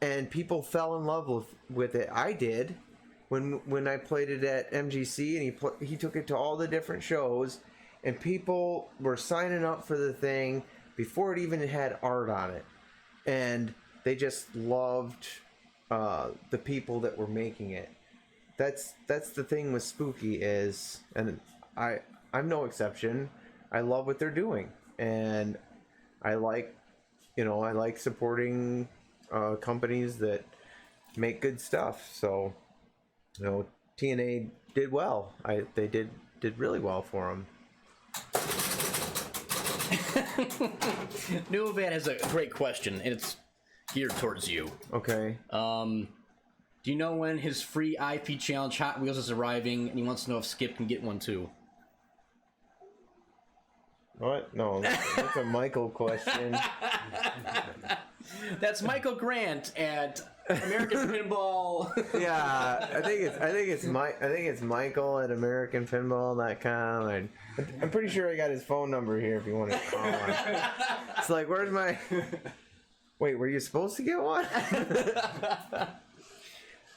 and people fell in love with it. I did when I played it at MGC, and he took it to all the different shows, and people were signing up for the thing before it even had art on it, and they just loved the people that were making it. That's the thing with Spooky is, and I'm no exception. I love what they're doing, and I like supporting companies that make good stuff. So, TNA did well. They did really well for them. New Event has a great question, and it's geared towards you. Okay. Do you know when his free IP challenge Hot Wheels is arriving, and he wants to know if Skip can get one too? What? No, that's a Michael question. That's Michael Grant at American Pinball. Yeah, I think it's Michael at AmericanPinball.com. I'm pretty sure I got his phone number here if you want to call him. It's like, where's my? Wait, were you supposed to get one?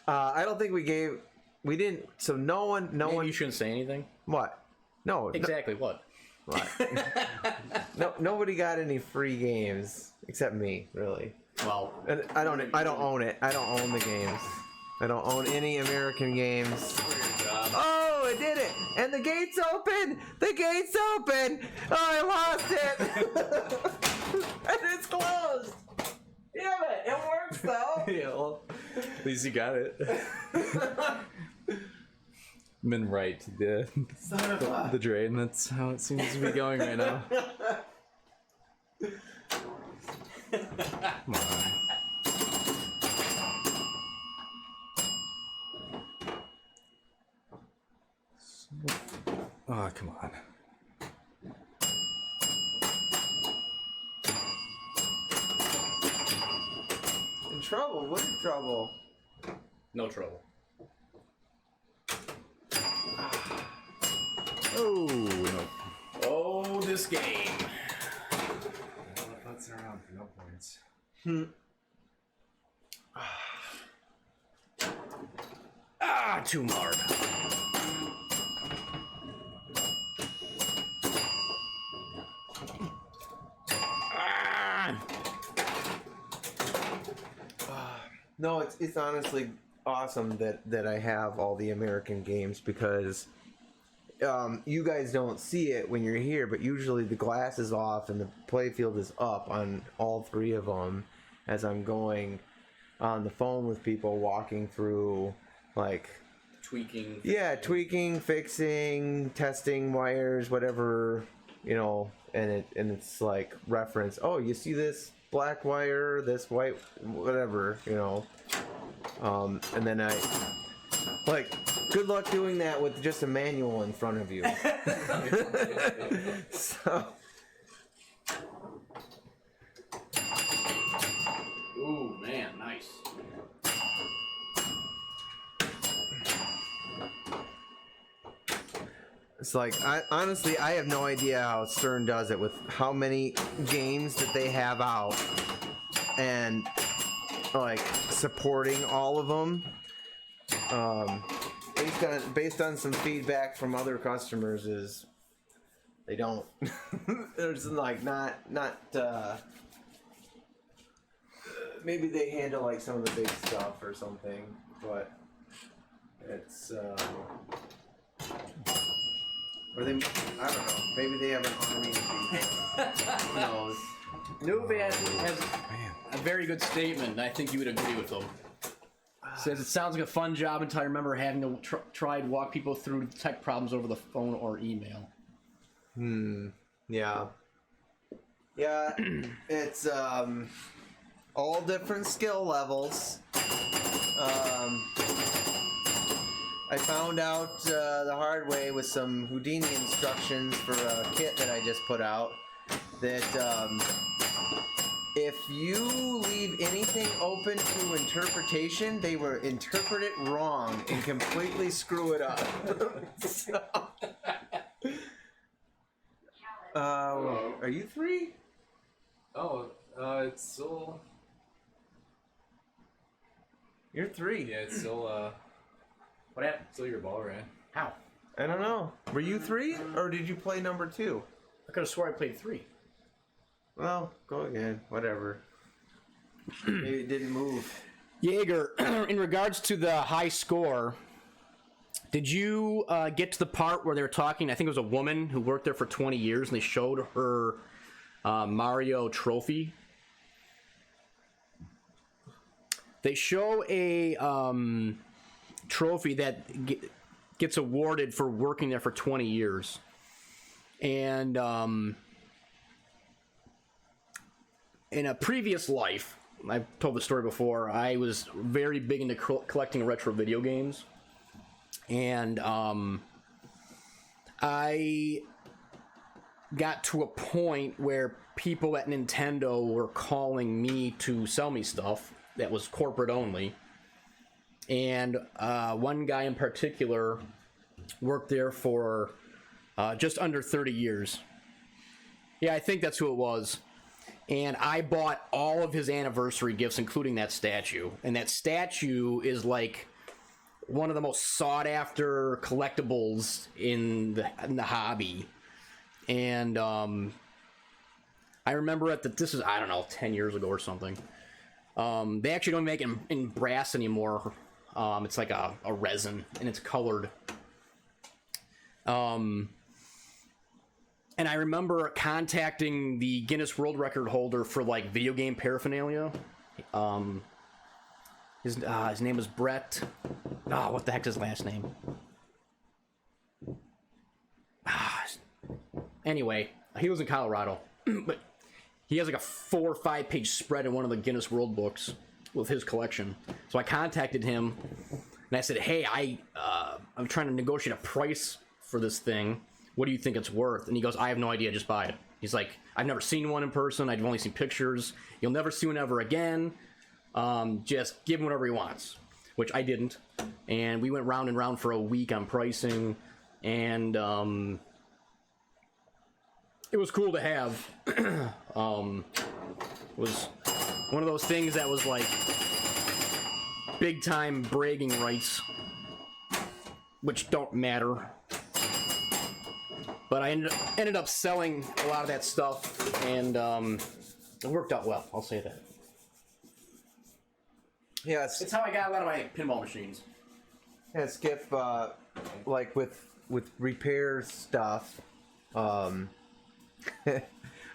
I don't think we didn't. So no one. You shouldn't say anything. What? No. Exactly what? What? Nobody got any free games except me, really. Well, And I don't own it. I don't own the games. I don't own any American games. Oh, I did it! And the gate's open! The gate's open! Oh, I lost it! And it's closed! Damn it! It works though! Yeah, well, at least you got it. Been right to the drain. That's how it seems to be going right now. Come on. Oh, come on. In trouble? What in trouble? No trouble. Oh, no. Oh, this game. That's around for no points. Too hard. No, it's honestly awesome that I have all the American games because you guys don't see it when you're here, but usually the glass is off and the playfield is up on all three of them as I'm going on the phone with people walking through, like, Tweaking. yeah, tweaking, fixing, testing wires, whatever, you know, and it's like reference, oh, you see this black wire, this white, whatever, you know. And then I, like, good luck doing that with just a manual in front of you. So. Ooh, man, nice. It's like, honestly, I have no idea how Stern does it with how many games that they have out and, like, supporting all of them. Based on some feedback from other customers is they don't. There's like not maybe they handle like some of the big stuff or something, but it's or they, I don't know, maybe they have an army of people. Who knows? Nove has a very good statement, and I think you would agree with them. Says it sounds like a fun job until I remember having to try to walk people through tech problems over the phone or email. Yeah. Yeah, it's all different skill levels. I found out the hard way with some Houdini instructions for a kit that I just put out that if you leave anything open to interpretation, they will interpret it wrong and completely screw it up. So, are you 3? Oh, it's still... You're 3. Yeah, it's still, What happened? still your ball, right? How? I don't know. Were you 3 or did you play number 2? I could have swore I played 3. Well, go again. Whatever. Maybe it didn't move. Jaeger, in regards to the high score, did you get to the part where they were talking? I think it was a woman who worked there for 20 years, and they showed her Mario trophy. They show a trophy that gets awarded for working there for 20 years. And in a previous life, I've told the story before, I was very big into collecting retro video games. And I got to a point where people at Nintendo were calling me to sell me stuff that was corporate only. And one guy in particular worked there for just under 30 years. Yeah, I think that's who it was. And I bought all of his anniversary gifts, including that statue. And that statue is like one of the most sought-after collectibles in the hobby. And I remember this is, I don't know, 10 years ago or something. They actually don't make it in brass anymore. It's like a resin, and it's colored. And I remember contacting the Guinness World Record holder for like video game paraphernalia. His name was Brett. Oh, what the heck's his last name? Anyway, he was in Colorado, but he has like a 4 or 5 page spread in one of the Guinness World Books with his collection. So I contacted him and I said, "Hey, I'm trying to negotiate a price for this thing. What do you think it's worth?" And he goes, "I have no idea. Just buy it." He's like, "I've never seen one in person. I've only seen pictures. You'll never see one ever again. Just give him whatever he wants," which I didn't. And we went round and round for a week on pricing, and it was cool to have. It was one of those things that was like big time bragging rights, which don't matter. But I ended up selling a lot of that stuff, and it worked out well. I'll say that. Yeah, It's how I got a lot of my pinball machines. Yeah, Skip, like with repair stuff, I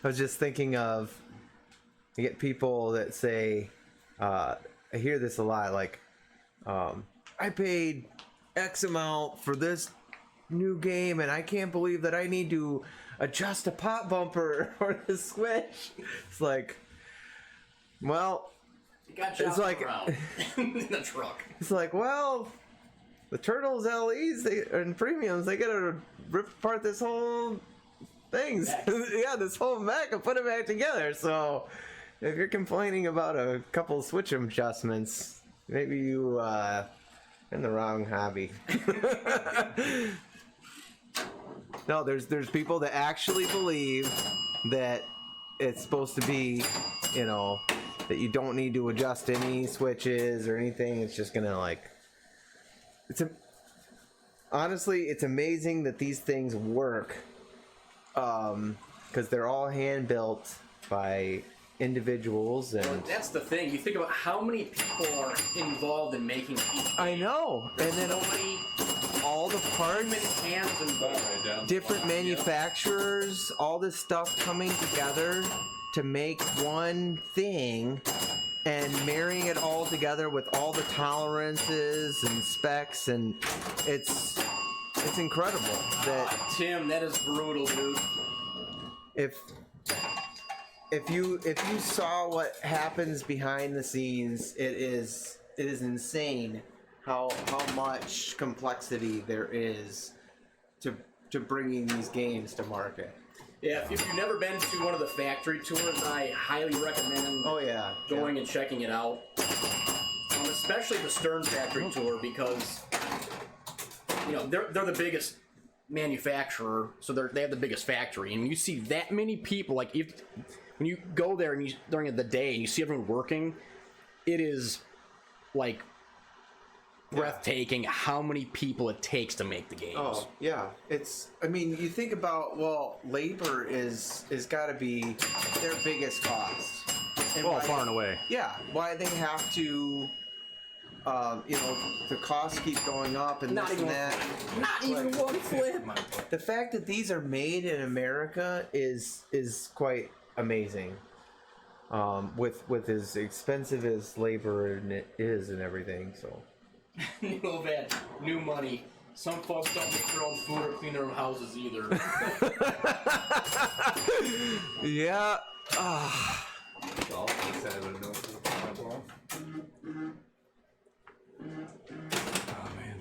was just thinking of, I get people that say, I hear this a lot, like, I paid X amount for this new game and I can't believe that I need to adjust a pop bumper or the switch. It's like, well, It's like around in the truck. It's like, well, the Turtles LEs and premiums, they gotta rip apart this whole thing. Yeah, this whole mech and put it back together. So if you're complaining about a couple of switch adjustments, maybe you in the wrong hobby. No, there's people that actually believe that it's supposed to be, you know, that you don't need to adjust any switches or anything. It's just gonna like, honestly, it's amazing that these things work, because they're all hand built by individuals. And well, that's the thing. You think about how many people are involved in making these. I know, and then all the parts, hands involved. different manufacturers, all this stuff coming together to make one thing and marrying it all together with all the tolerances and specs, and it's incredible that Tim, that is brutal, dude. if you saw what happens behind the scenes, it is insane how much complexity there is to bringing these games to market. Yeah, if you've never been to one of the factory tours, I highly recommend going and checking it out. Especially the Stern factory tour, because you know they're the biggest manufacturer, so they have the biggest factory, and you see that many people. Like when you go there and during the day and you see everyone working, it is like breathtaking how many people it takes to make the games. Oh, yeah. I mean, you think about, well, labor is got to be their biggest cost. And far and away. Yeah. Why they have to, you know, the costs keep going up and Not this even and that. Not even one flip. The fact that these are made in America is quite amazing. With as expensive as labor is and everything, so. You know that new money. Some folks don't make their own food or clean their own houses either. Yeah. Oh man.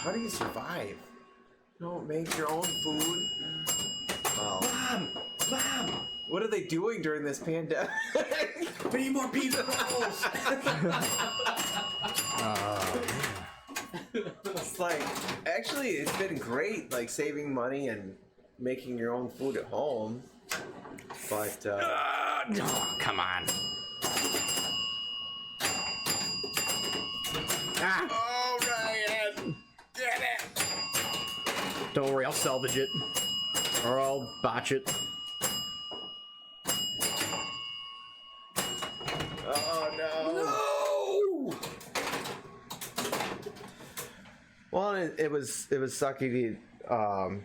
How do you survive? You don't make your own food? Well, Mom! what are they doing during this pandemic? We need more pizza rolls! It's like, actually, it's been great, like saving money and making your own food at home. But, Oh, come on. oh, Ryan! Get it! Don't worry, I'll salvage it. Or I'll botch it. Oh, and it was sucky to.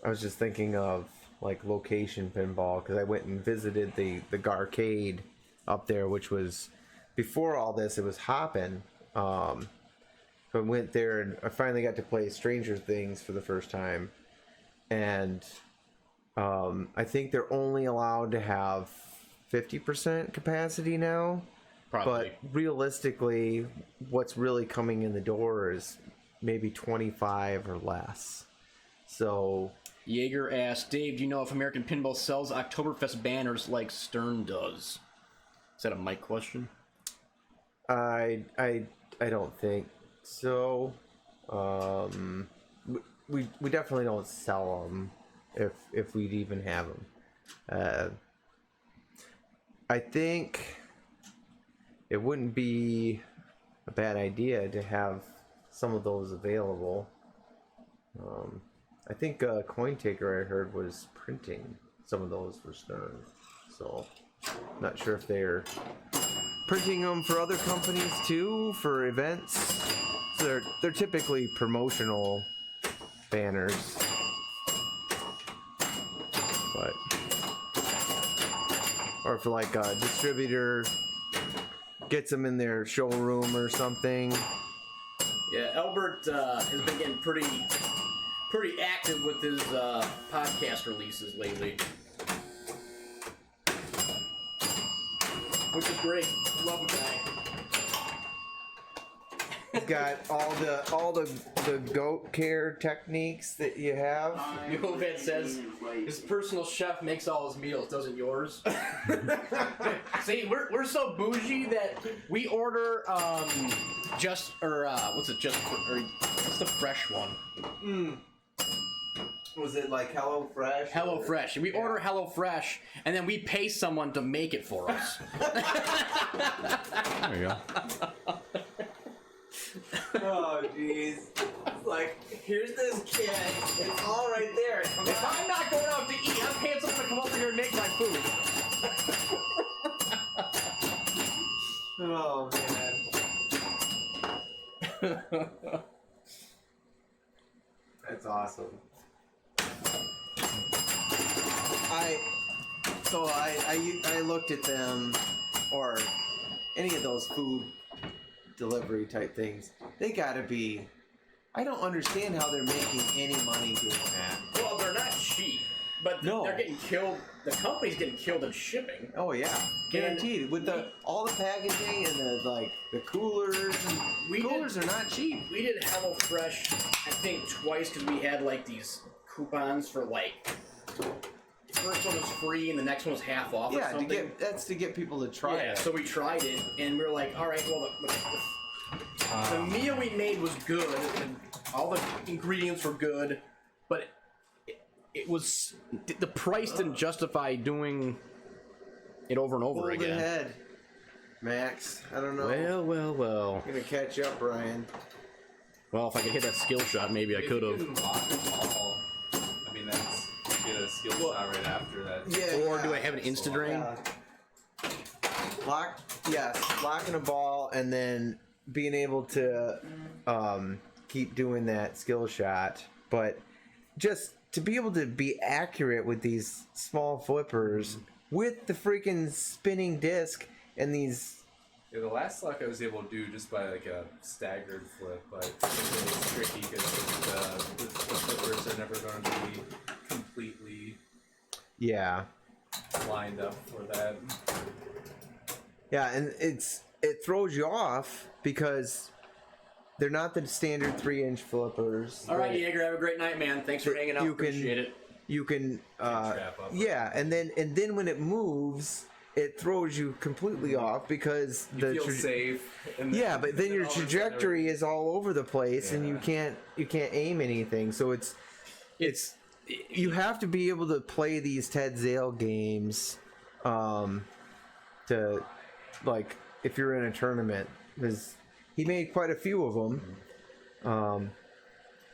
I was just thinking of like location pinball because I went and visited the Garcade up there, which was before all this. It was hopping. So I went there and I finally got to play Stranger Things for the first time, and I think they're only allowed to have 50% capacity now. Probably. But realistically, what's really coming in the door is maybe 25 or less. So Jaeger asked, Dave, do you know if American Pinball sells Oktoberfest banners like Stern does? Is that a mic question? I don't think so. We definitely don't sell them if we'd even have them. I think it wouldn't be a bad idea to have some of those available. I think Coin Taker I heard was printing some of those for Stern, so not sure if they're printing them for other companies too for events. So they're typically promotional banners, but or if like a distributor gets them in their showroom or something. Yeah, Albert has been getting pretty active with his podcast releases lately, which is great. Love the guy. He's got all the goat care techniques that you have. Yovan says his personal chef makes all his meals, doesn't yours? See, we're so bougie that we order what's the fresh one? Was it like HelloFresh? HelloFresh. We order HelloFresh, and then we pay someone to make it for us. There you go. Oh, jeez. It's like, here's this kid. It's all right there. If I'm not going out to eat, I'm paying someone to come over here and make my food. Oh, man. That's awesome. I looked at them, or any of those food delivery type things. They gotta be. I don't understand how they're making any money doing that. Well, they're not cheap, but No. they're getting killed. The company's getting killed in shipping. Oh yeah, guaranteed. With all the packaging and the coolers. Coolers are not cheap. We did HelloFresh, I think, twice because we had like these coupons for like. The first one was free and the next one was half off. Yeah, or something. to get people to try it. So we tried it and we were like, all right, well, the meal we made was good and all the ingredients were good, but it was the price didn't justify doing it over and over Hold again. ahead, Max. I don't know. Well. I'm gonna catch up, Brian. Well, if I could hit that skill shot, maybe I could have. I mean, that's get a skill shot right after that. Yeah. Or do I have an insta drain? Locking a ball and then being able to keep doing that skill shot, but just to be able to be accurate with these small flippers with the freaking spinning disc and these. Yeah, the last lock I was able to do just by like a staggered flip, but it's tricky because the flippers are never going to be completely lined up for that. Yeah, and it throws you off because they're not the standard 3-inch flippers. All right, Jaeger, have a great night, man. Thanks for hanging out. Appreciate it. You can trap up. yeah, and then when it moves, it throws you completely off because You feel safe. And yeah, but then your all of a sudden trajectory is all over the place, and Yeah. you can't aim anything. So it's you have to be able to play these Ted Zale games, to like if you're in a tournament, because he made quite a few of them.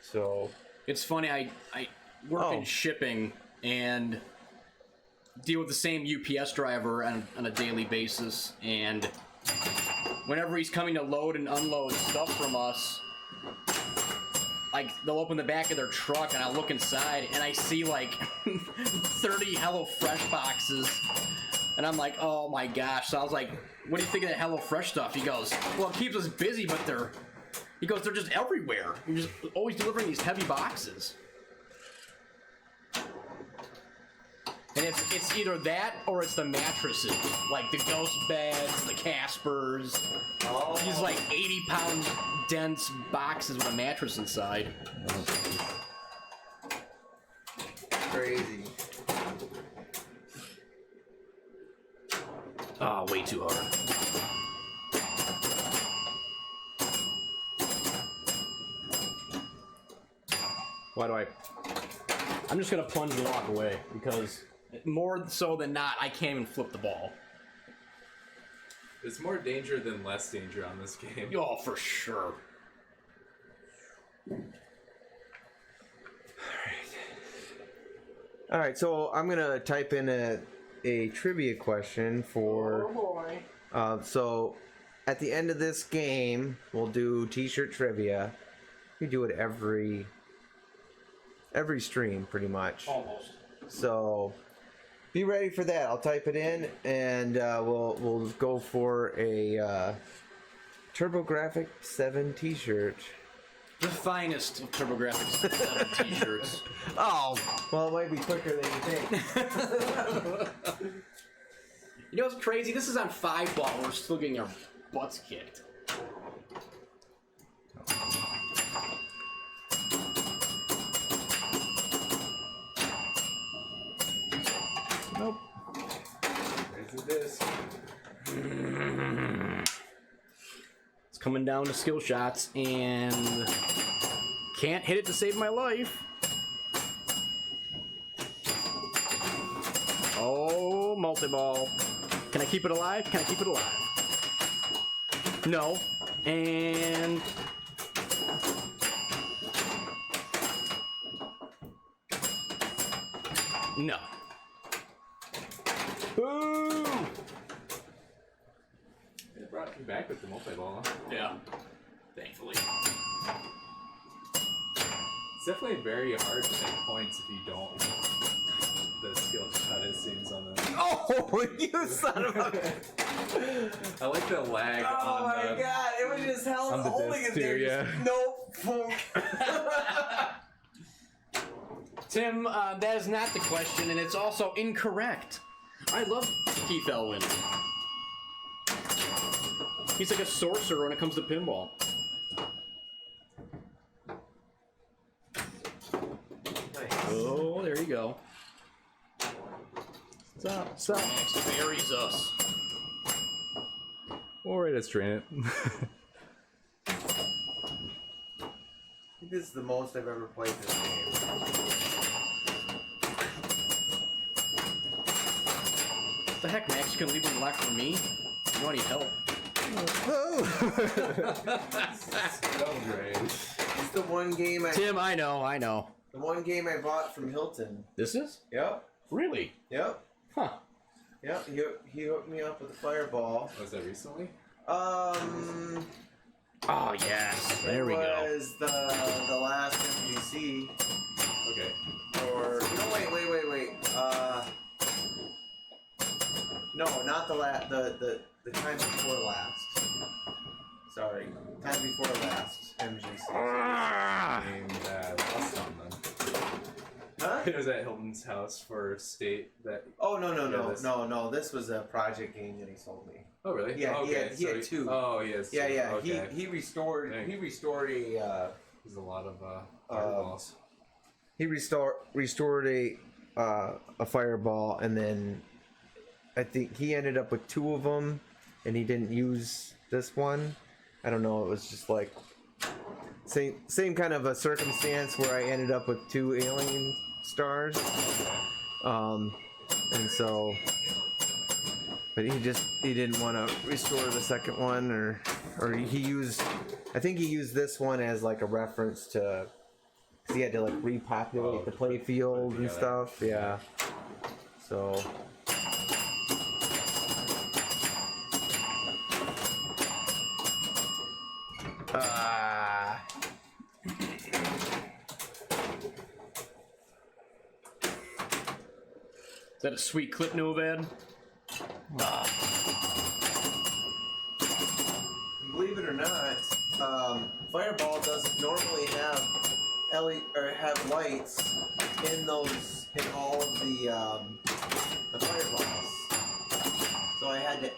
So It's funny. I work in shipping and deal with the same UPS driver on a daily basis, and whenever he's coming to load and unload stuff from us, like they'll open the back of their truck and I'll look inside and I see like 30 HelloFresh boxes. And I'm like, oh my gosh. So I was like, what do you think of that HelloFresh stuff? He goes, well, it keeps us busy, but they're just everywhere. You're just always delivering these heavy boxes. And it's either that or it's the mattresses, like the ghost beds, the Caspers. Oh. These like 80-pound dense boxes with a mattress inside. Crazy. Oh, way too hard. Why do I'm just gonna plunge and walk away because more so than not, I can't even flip the ball. There's more danger than less danger on this game. Oh, for sure. All right, so I'm gonna type in a trivia question for. Oh boy. So, at the end of this game, we'll do T-shirt trivia. We do it every stream, pretty much. Almost. So, be ready for that. I'll type it in, and we'll go for a TurboGrafx 7 T-shirt. The finest of TurboGrafx 7 t-shirts. Oh, well, it might be quicker than you think. You know what's crazy? This is on 5-ball. We're still getting our butts kicked. Nope. Where's the disc? It's coming down to skill shots, and can't hit it to save my life. Oh, multi-ball. Can I keep it alive? Can I keep it alive? No. And... no. Boo! They brought you back with the multi-ball, huh? Yeah. Thankfully. It's definitely very hard to make points if you don't the skill shot, it seems, on the... Oh, you son of a... I like the lag Oh on my the... god, it was just held on the holding disc it there. too, yeah. Nope. Tim, that is not the question, and it's also incorrect. I love Keith Elwin. He's like a sorcerer when it comes to pinball. Nice. Oh, there you go. Stop. Next buries us. Alright, let's drain it. I think this is the most I've ever played this game. What the heck, Max? You can leave them locked for me? You don't need help. Still drain. It's the one game Tim, I know. The one game I bought from Hilton. This is? Yep. Really? Yep. Huh. Yep. He hooked me up with a Fireball. Was that recently? Oh, yes. There we it go. was the last MGC. Okay. Or no, wait. No, not the the time before last. Sorry, time before last MGC. Game that lost on them. Huh? It was at Hilton's house for state that... Oh no! this- This was a project game that he sold me. Oh, really? Yeah, oh, he okay. had- he had two. Oh, yes. Yeah. Okay. He restored. Dang. He restored a. There's a lot of fireballs. He restored a Fireball, and then I think he ended up with two of them, and he didn't use this one. I don't know. It was just like same kind of a circumstance where I ended up with two alien stars, and so. But he didn't want to restore the second one, or he used. I think he used this one as like a reference to. Cause he had to like repopulate the play field and stuff. Yeah. So. Is that a sweet clip, Novad? Believe it or not, Fireball doesn't normally have have lights in all of the fireballs. So I had to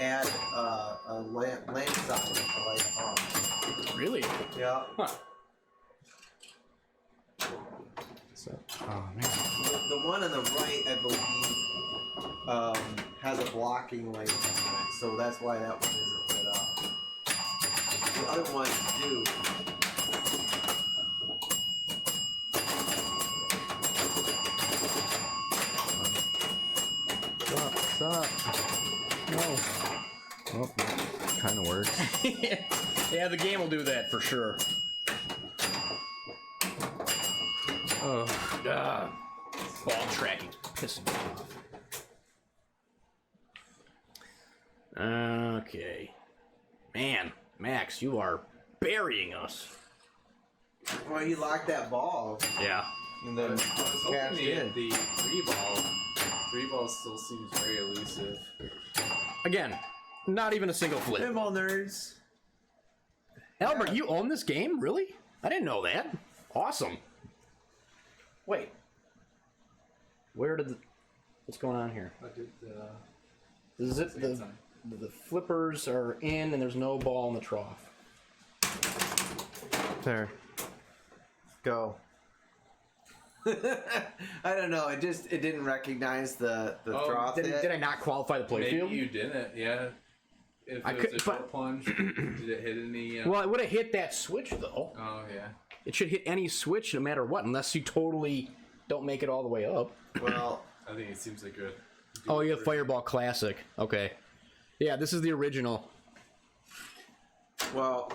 add a lamp socket to light them on. Really? Yeah. Huh. So, oh man. The one on the right, I believe, has a blocking light on it, so that's why that one isn't lit up. The other ones do. What's up? No. Oh, kind of works. Yeah, the game will do that for sure. Oh. Ball tracking. Pissing me off. Okay. Man, Max, you are burying us. Well, he locked that ball, Yeah. and I then was cashed hoping in. the 3-ball. 3-ball still seems very elusive. Again, not even a single flip. Pinball nerds. Albert, you own this game? Really? I didn't know that. Awesome. Wait. Where did the... What's going on here? I did Is it the flippers are in and there's no ball in the trough? There. Go. I don't know. It didn't recognize the trough. Did I not qualify the maybe playfield? you didn't, yeah. If I it was could- a short plunge, did it hit any... Well, it would have hit that switch though. Oh, yeah. It should hit any switch no matter what, unless you totally don't make it all the way up. Well, I think it seems like a... Oh, you have Fireball Classic. Okay. Yeah, this is the original. well,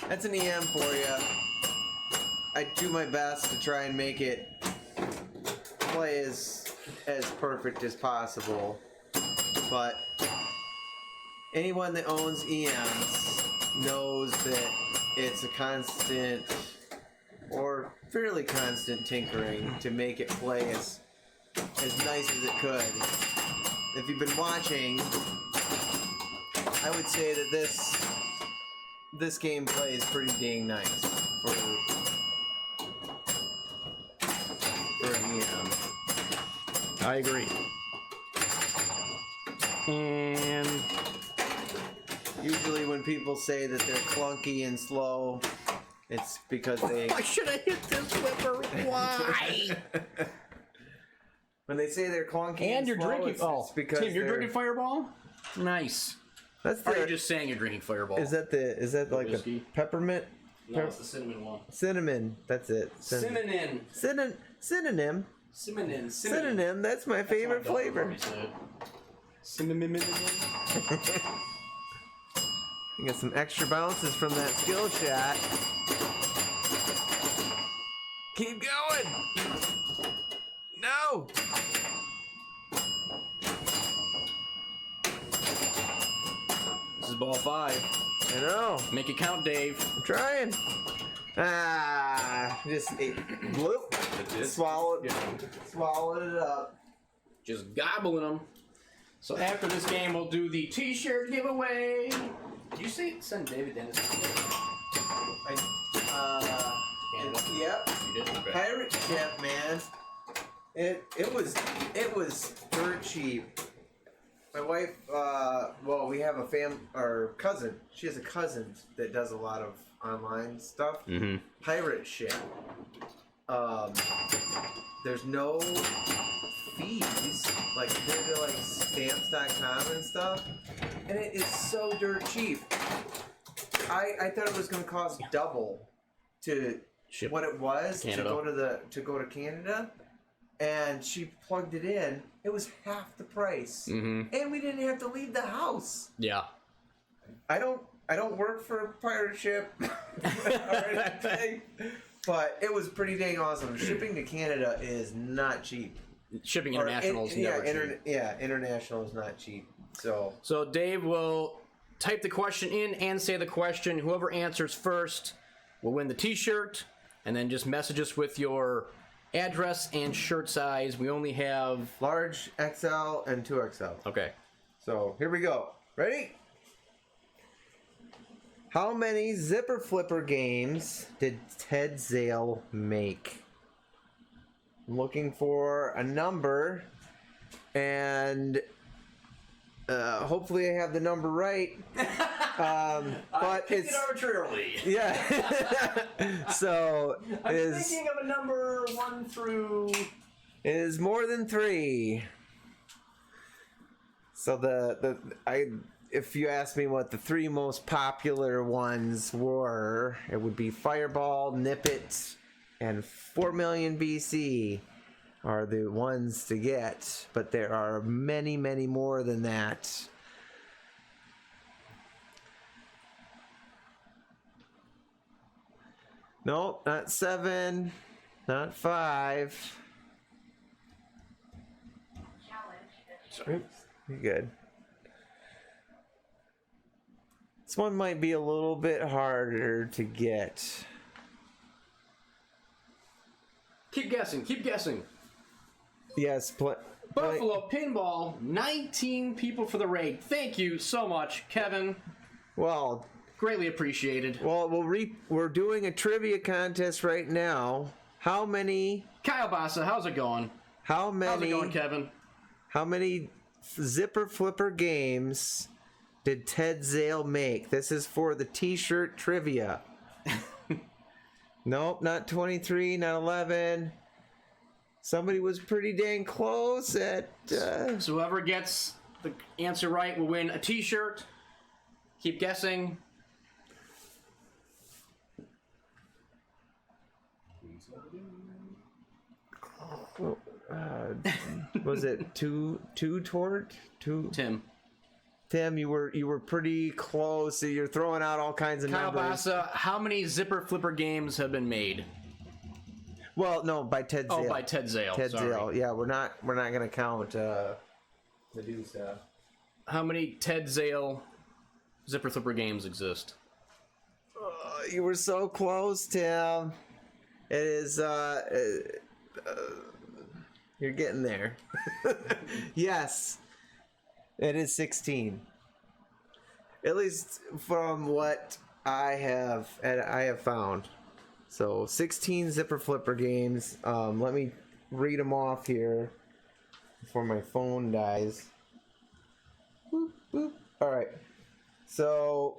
that's an EM for you. I do my best to try and make it play as perfect as possible, but anyone that owns EMs knows that it's a constant or fairly constant tinkering to make it play as nice as it could. If you've been watching, I would say that this game plays pretty dang nice for an EM. I agree. And Usually when people say that they're clunky and slow, it's because they... I should have hit this flipper. Why? When they say they're clunky And you're slow, drinking. it's because Tim, you're they're- drinking Fireball. Nice. That's Or are you the... just saying you're drinking Fireball? Is that like whiskey? the peppermint? No, it's the cinnamon one. Cinnamon. That's it. Synonym. Synonym. Synonym. That's my favorite flavor. Synonym. You got some extra bounces from that skill shot. Keep going. No. This is ball 5. I know. Make it count, Dave. I'm trying. Just bloop. Swallowed it up. Just gobbling them. So after this game, we'll do the T-shirt giveaway. Did you send David Dennis? Yep. You did. Okay. Pirate ship, man. It was dirt cheap. My wife, well, we have our cousin. She has a cousin that does a lot of online stuff. Mm-hmm. Pirate ship. There's no fees, like compared to like stamps.com and stuff, and it is so dirt cheap. I thought it was going to cost double to Ship what it was Canada. to go to Canada, and she plugged it in. It was half the price, Mm-hmm. and we didn't have to leave the house. Yeah. I don't work for a pirate ship or anything, but it was pretty dang awesome. Shipping to Canada is not cheap. Shipping international is never cheap. International is not cheap. So Dave will type the question in and say the question. Whoever answers first will win the T-shirt, and then just message us with your address and shirt size. We only have... Large, XL, and 2XL. Okay. So here we go. Ready? How many zipper flipper games did Ted Zale make? I'm looking for a number, and hopefully I have the number right. But picked it's it arbitrarily. yeah. So I'm thinking of a number 1 through... it is more than 3. So if you ask me what the 3 most popular ones were, it would be Fireball, Nip It, and 4 million BC are the ones to get, but there are many, many more than that. Nope, not 7, not 5. Sorry. You're good. This one might be a little bit harder to get. Keep guessing, keep guessing. Yes, Buffalo Pinball, 19 people for the raid. Thank you so much, Kevin. Well, Greatly appreciated. well, we're doing a trivia contest right now. How many? Kyle Bassa, how's it going? How many? How's it going, Kevin? How many zipper flipper games did Ted Zale make? This is for the T-shirt trivia. Nope, not 23, not 11. Somebody was pretty dang close at... So whoever gets the answer right will win a T-shirt. Keep guessing. Was it two toward two? Tim, you were pretty close. You're throwing out all kinds of Kyle numbers. Bassa, how many zipper flipper games have been made? Well, no, by Ted Zale. Oh, by Ted Zale. Ted sorry. Zale. Yeah, we're not gonna count Medusa. How many Ted Zale zipper flipper games exist? You were so close, Tim. It is. You're getting there. Yes, it is 16. At least from what I have found. So 16 zipper flipper games. Let me read them off here before my phone dies. Boop, boop. All right. So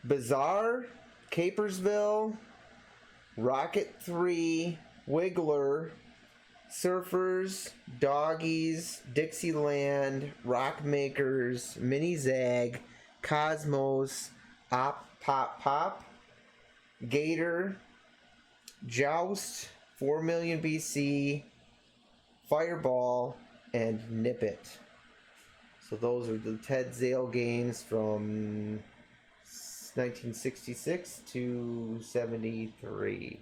Bizarre, Capersville, Rocket 3, Wiggler, Surfers, Doggies, Dixieland, Rockmakers, Mini Zag, Cosmos, Op Pop Pop, Gator, Joust, 4 million BC, Fireball, and Nip It. So those are the Ted Zale games from 1966 to 73.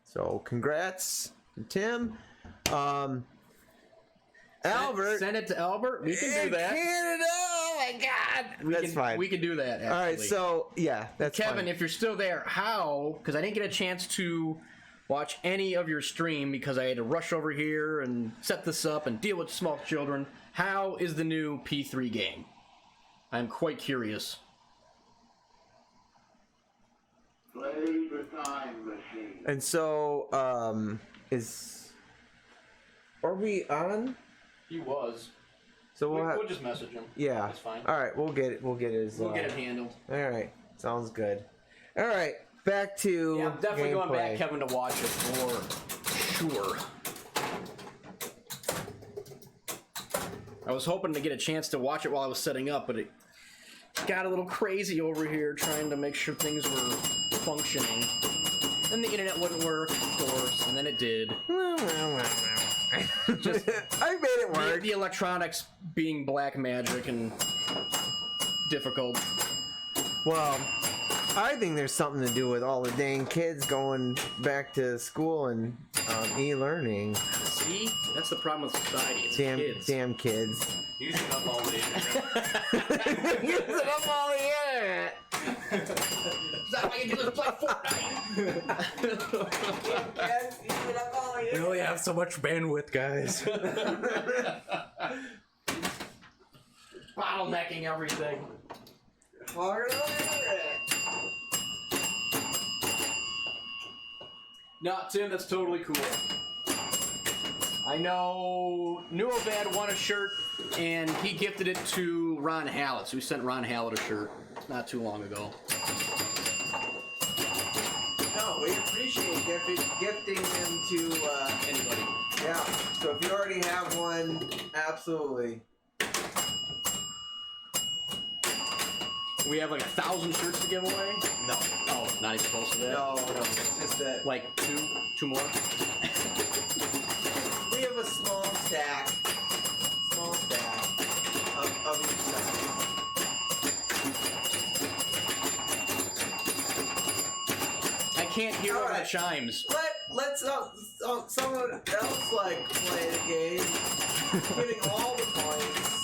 So congrats to Tim. Albert, Send it to Albert. We can do that. Canada, oh my God, that's fine. We can do that. Actually. All right, so yeah, that's Kevin, fine. if you're still there, how? Because I didn't get a chance to watch any of your stream because I had to rush over here and set this up and deal with small children. How is the new P3 game? I'm quite curious. Play the time machine. And so, are we on? He was. So We'll just message him. yeah. That's fine. All right, we'll get it. We'll get his. We'll get it handled. All right, sounds good. All right, back to Yeah, I'm definitely going back, gameplay. Kevin, to watch it for sure. I was hoping to get a chance to watch it while I was setting up, but it got a little crazy over here trying to make sure things were functioning. Then the internet wouldn't work, of course, and then it did. Just I made it work. the electronics being black magic and difficult. Well, I think there's something to do with all the dang kids going back to school and e-learning. See? That's the problem with society. It's Damn, kids. damn kids. Using up all the internet. Using up all the internet. Is that why you do this play Fortnite? We only have so much bandwidth, guys. Bottlenecking everything. No, Tim, that's totally cool. I know Nuovad won a shirt, and he gifted it to Ron Hallett. So we sent Ron Hallett a shirt not too long ago. No, we appreciate gifting them to Anybody? yeah. So if you already have one, absolutely. We have like 1,000 shirts to give away. No, Oh, not even close to that. no, it's just that Like two more. we have a small stack of each size. I can't hear all the Alright. chimes. Let's someone else like play the game, getting all the points.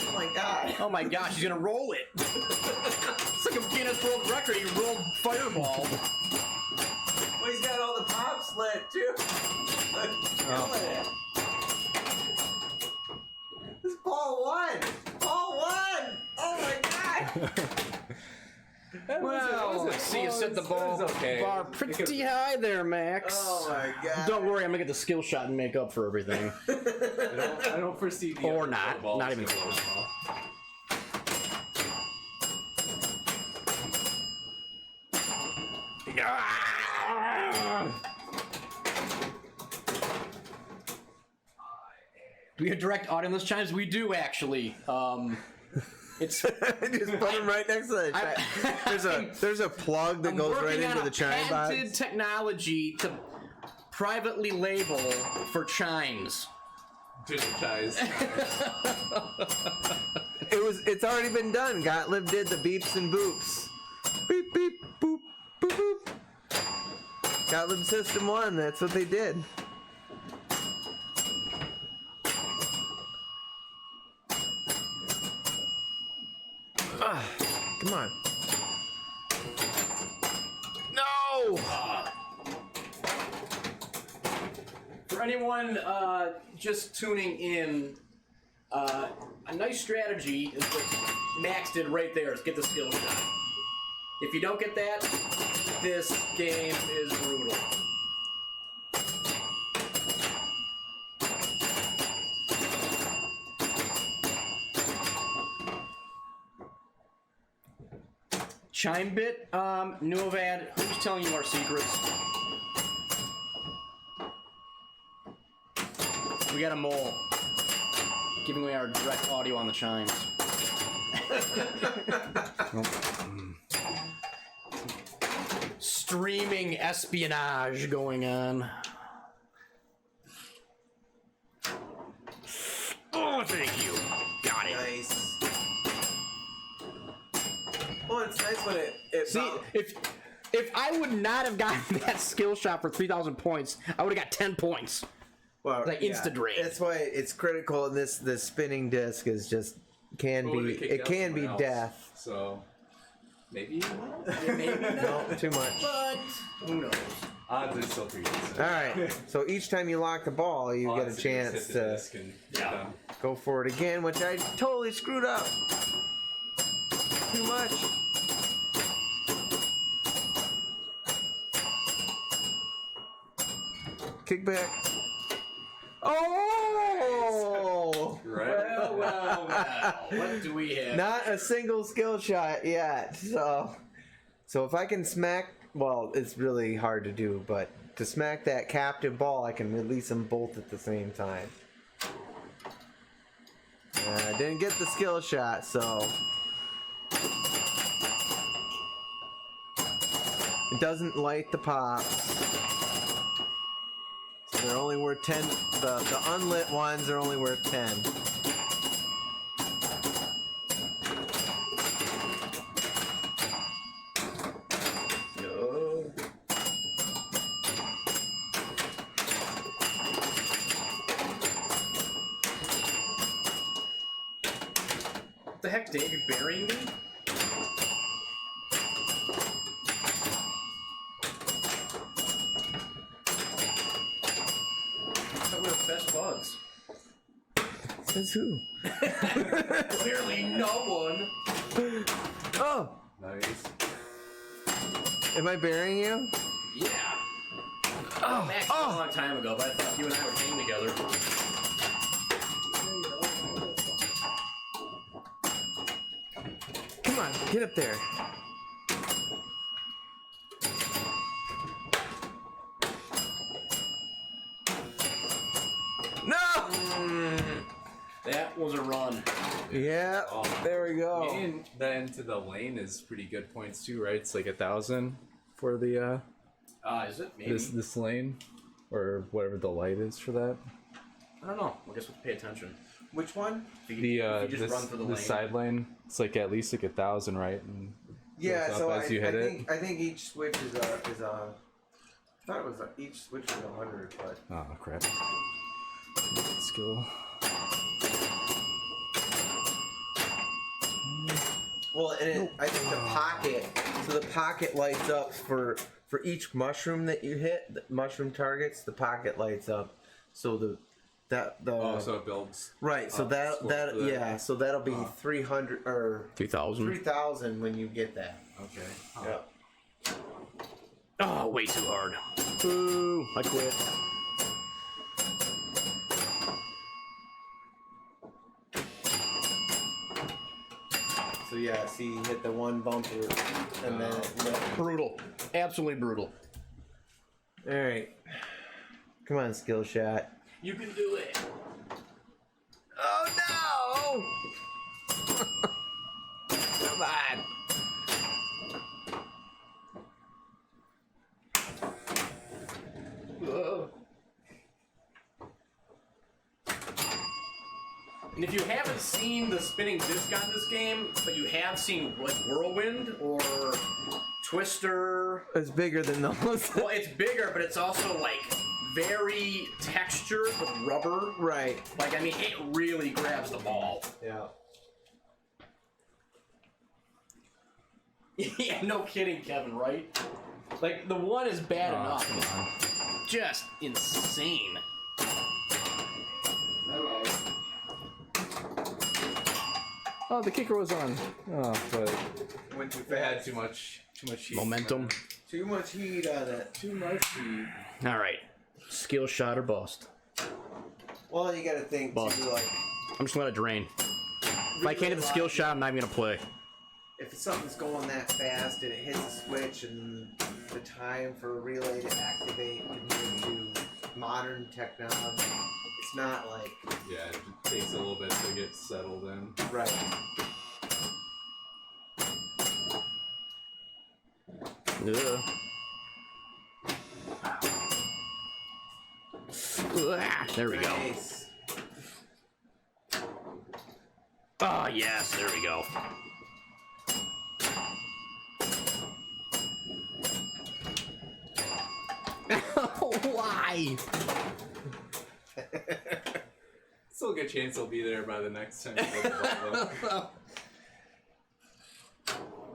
Oh my god! Oh my gosh, he's gonna roll it. It's like a Guinness World Record. He rolled Fireball. Well, he's got all the pops lit too. Look, killing it. This is Paul won. Paul won. Oh my god! Well, I see you set the ball okay. bar pretty high there, Max. Oh my god! Don't worry, I'm gonna get the skill shot and make up for everything. I don't foresee the Or other not. balls Not even going close. well. Do we have direct audience chimes? We do actually. It's Just put him right next to the there's a plug that I'm goes right working into on the chime a patented box. technology to privately label for chimes. Digitized. It's already been done. Gottlieb did the beeps and boops. Beep beep boop boop boop. Gottlieb System 1, that's what they did. Come on. No! For anyone just tuning in, a nice strategy is what Max did right there, is get the skill shot. If you don't get that, this game is brutal. Chime bit, Nuovad, who's telling you our secrets? We got a mole giving away our direct audio on the chimes. Streaming espionage going on. Oh, thank you. Got it. Nice. Well, it's nice when it See, if I would not have gotten that skill shot for 3,000 points, I would have got 10 points. well, like instant drain. That's why it's critical. And this spinning disc is just can Well, we be kicked it out can be someone else, death. So maybe Maybe not, No, too much. but who knows? odds are still pretty decent. All right. So each time you lock the ball, you get a Odds are chance just hit to the disc and get Yeah. them. go for it again, which I totally screwed up. Too much. Kick back. Oh! Right? Well. What do we have? Not a single skill shot yet. So if I can smack, well, it's really hard to do, but to smack that captive ball, I can release them both at the same time. I didn't get the skill shot, so it doesn't light the pops. So they're only worth 10. The unlit ones are only worth 10. the heck, Dave? You burying me? I thought we were best buds. Says who? Clearly no one. Oh! Nice. Am I burying you? Yeah. Oh, Max, a long time ago, but I thought you and I would hang together. Come on, get up there. No! That was a run. Yeah, there we go. And then to the lane is pretty good points too, right? It's like 1,000 for the Is it? Maybe. this lane, or whatever the light is for that. I don't know. I guess we'll pay attention. Which one? If The you just this, run for the the lane. side lane, it's like at least like 1,000, right? And Yeah, goes so up as you hit it. I think each switch is I thought it was each switch is 100, but Oh crap! Skill. well, and I think the pocket. So the pocket lights up for each mushroom that you hit. The mushroom targets. The pocket lights up. So So it builds. right. So that score for that. yeah. So that'll be 300 or 3,000. 3,000 when you get that. Okay. Yeah. Oh, way too hard. Boo! I quit. So yeah, see, you hit the one bumper, and then Brutal. Absolutely brutal. all right. Come on, skill shot. You can do it. Oh no! Come on. Ugh. And if you haven't seen the spinning disc on this game, but you have seen like Whirlwind or Twister, It's bigger than those. well, it's bigger, but it's also like very textured with rubber. Right. Like, I mean, it really grabs the ball. Yeah. Yeah, no kidding, Kevin, right? Like, the one is bad Oh, enough. come on. Just insane. Hello. Oh, the kicker was on. Oh, but Went too they had fast. too much heat. Momentum. Too much heat on it. Too much heat. All right. Skill shot or bust. Well, you gotta think Bust. too, like I'm just gonna let it drain. If I can't hit the skill shot, I'm not even gonna play. if something's going that fast and it hits a switch and the time for a relay to activate compared to modern technology, it's not like Yeah, it just takes a little bit to get settled in. right. Ugh. Ah, there we go. Nice. Oh, yes, there we go. Why? Still a good chance he'll be there by the next time. You go to Buffalo.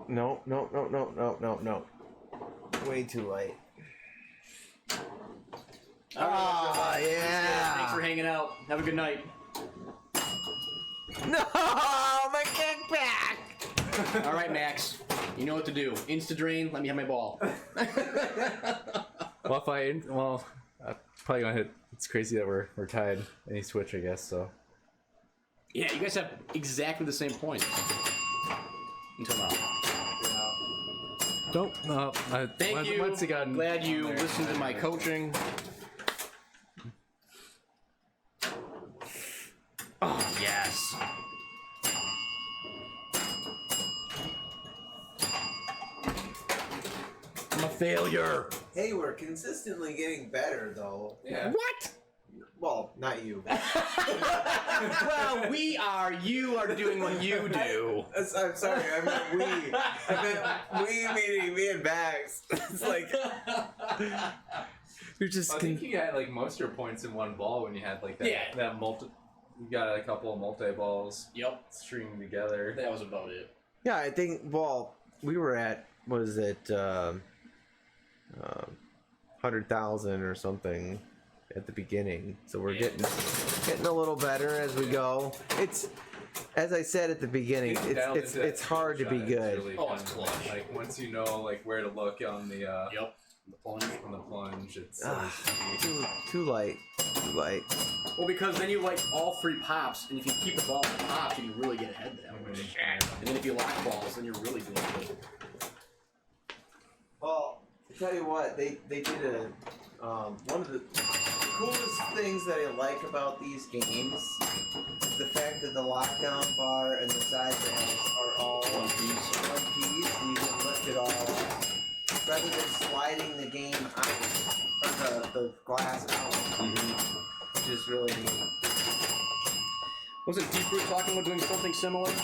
No. Way too late. Ah, yeah. Thanks for hanging out. Have a good night. No, my kickback. All right, Max. You know what to do. Insta drain. Let me have my ball. I'm probably gonna hit. It's crazy that we're tied. Any switch, I guess. So Yeah, you guys have exactly the same points until now. nope. No. Thank you. Once it got Glad you on there, listened to my coaching. Oh, yes. I'm a failure. Hey, we're consistently getting better though. Yeah. What? Well, not you. Well, we are. You are doing what you do. I'm sorry. I meant we. I meant we meaning me and Bags. It's like you're just. I think you had like most of your points in one ball when you had like that Yeah. that You got a couple of multi-balls Yep, stringing together. that was about it. Yeah, I think. Well, we were at 100,000 or something at the beginning, so we're getting a little better as we go. It's, as I said at the beginning, it's hard to be good. Really Oh, it's fun. clutch. Like once you know like where to look on the Yep, the plunge. on the plunge, it's Too light. Well, because then you like all 3 pops, and if you keep the ball in the pops, you can really get ahead that way. And then if you lock balls, then you're really doing good. Well, I tell you what, they did a one of the coolest things that I like about these games is the fact that the lockdown bar and the side rails are all one piece, and you can lift it all up rather than sliding the game out or the glass out, which is really neat. Wasn't Deep Root talking about doing something similar? Like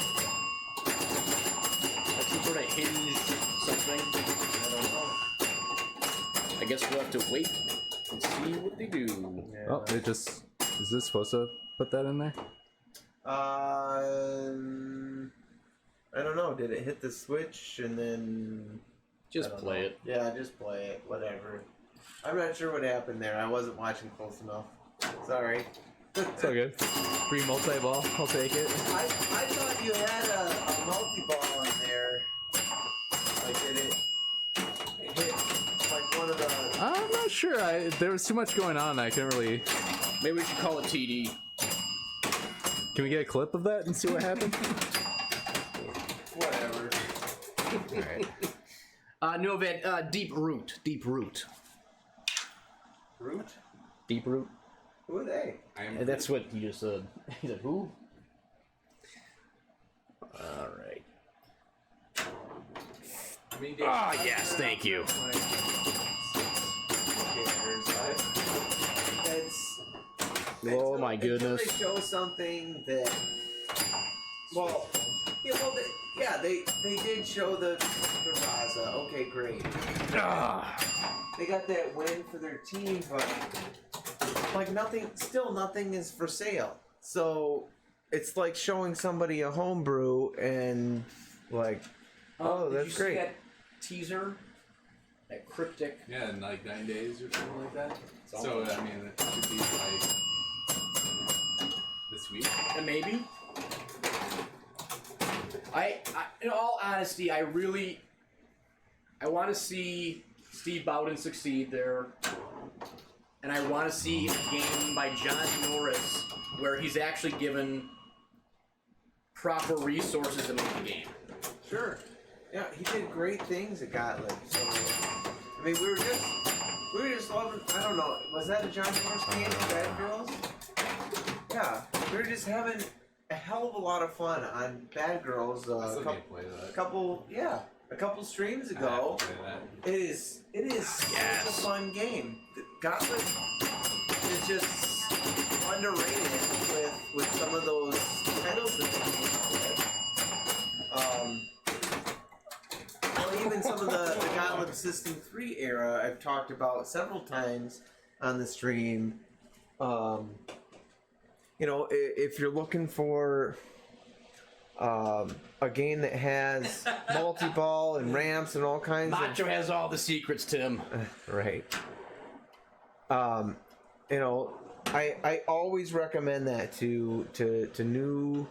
some sort of hinge something? I don't know. I guess we'll have to wait and see what they do. Yeah. Oh, it just... Is this supposed to put that in there? I don't know. Did it hit the switch and then... Just I don't play know. it. Yeah, just play it. Whatever. I'm not sure what happened there. I wasn't watching close enough. Sorry. It's all good. Free multi-ball. I'll take it. I thought you had a multi-ball in there. Like, did it hit like one of the... I'm not sure. There was too much going on. I couldn't really... Maybe we should call it TD. Can we get a clip of that and see what happened? Whatever. Alright. New event, Deep Root. Deep Root. Root? Deep Root. Who are they? That's what you just said. He said, who? Alright. Ah, yes, thank you. Oh my goodness. Until they show something that... Well, yeah, they did show the Raza. Okay, great. They got that win for their team, but like nothing is for sale. So it's like showing somebody a homebrew and like, oh, that's great. Did you see that teaser? That cryptic. Yeah, in like 9 days or something like that. So I mean, it should be like this week. Maybe. In all honesty, I want to see Steve Bowden succeed there, and I want to see a game by John Norris where he's actually given proper resources to make the game. Sure. Yeah, he did great things at Gottlieb. So, I mean, we were just loving. I don't know. Was that a John Morris game, Bad Girls? Yeah, we were just having a hell of a lot of fun on Bad Girls. I still can't play that. A couple streams I have ago. to play that. It is such a fun game. Gottlieb is just underrated with some of those titles that they came out with. Well, even some of the Gottlieb System 3 era I've talked about several times on the stream. You know, if you're looking for a game that has multi-ball and ramps and all kinds Macho has all the secrets, Tim. right. You know, I always recommend that to new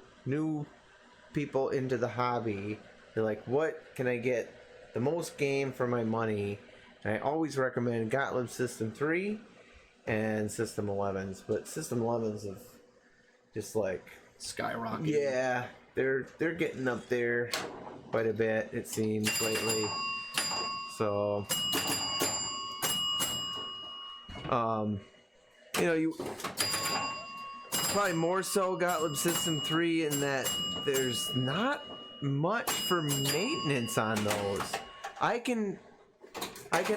people into the hobby. They're like, what can I get the most game for my money? And I always recommend Gottlieb System 3 and System 11s, but System 11s have just like Skyrocket. yeah, they're getting up there quite a bit, it seems, lately. So you know, you probably more so Gottlieb System 3 in that there's not much for maintenance on those. I can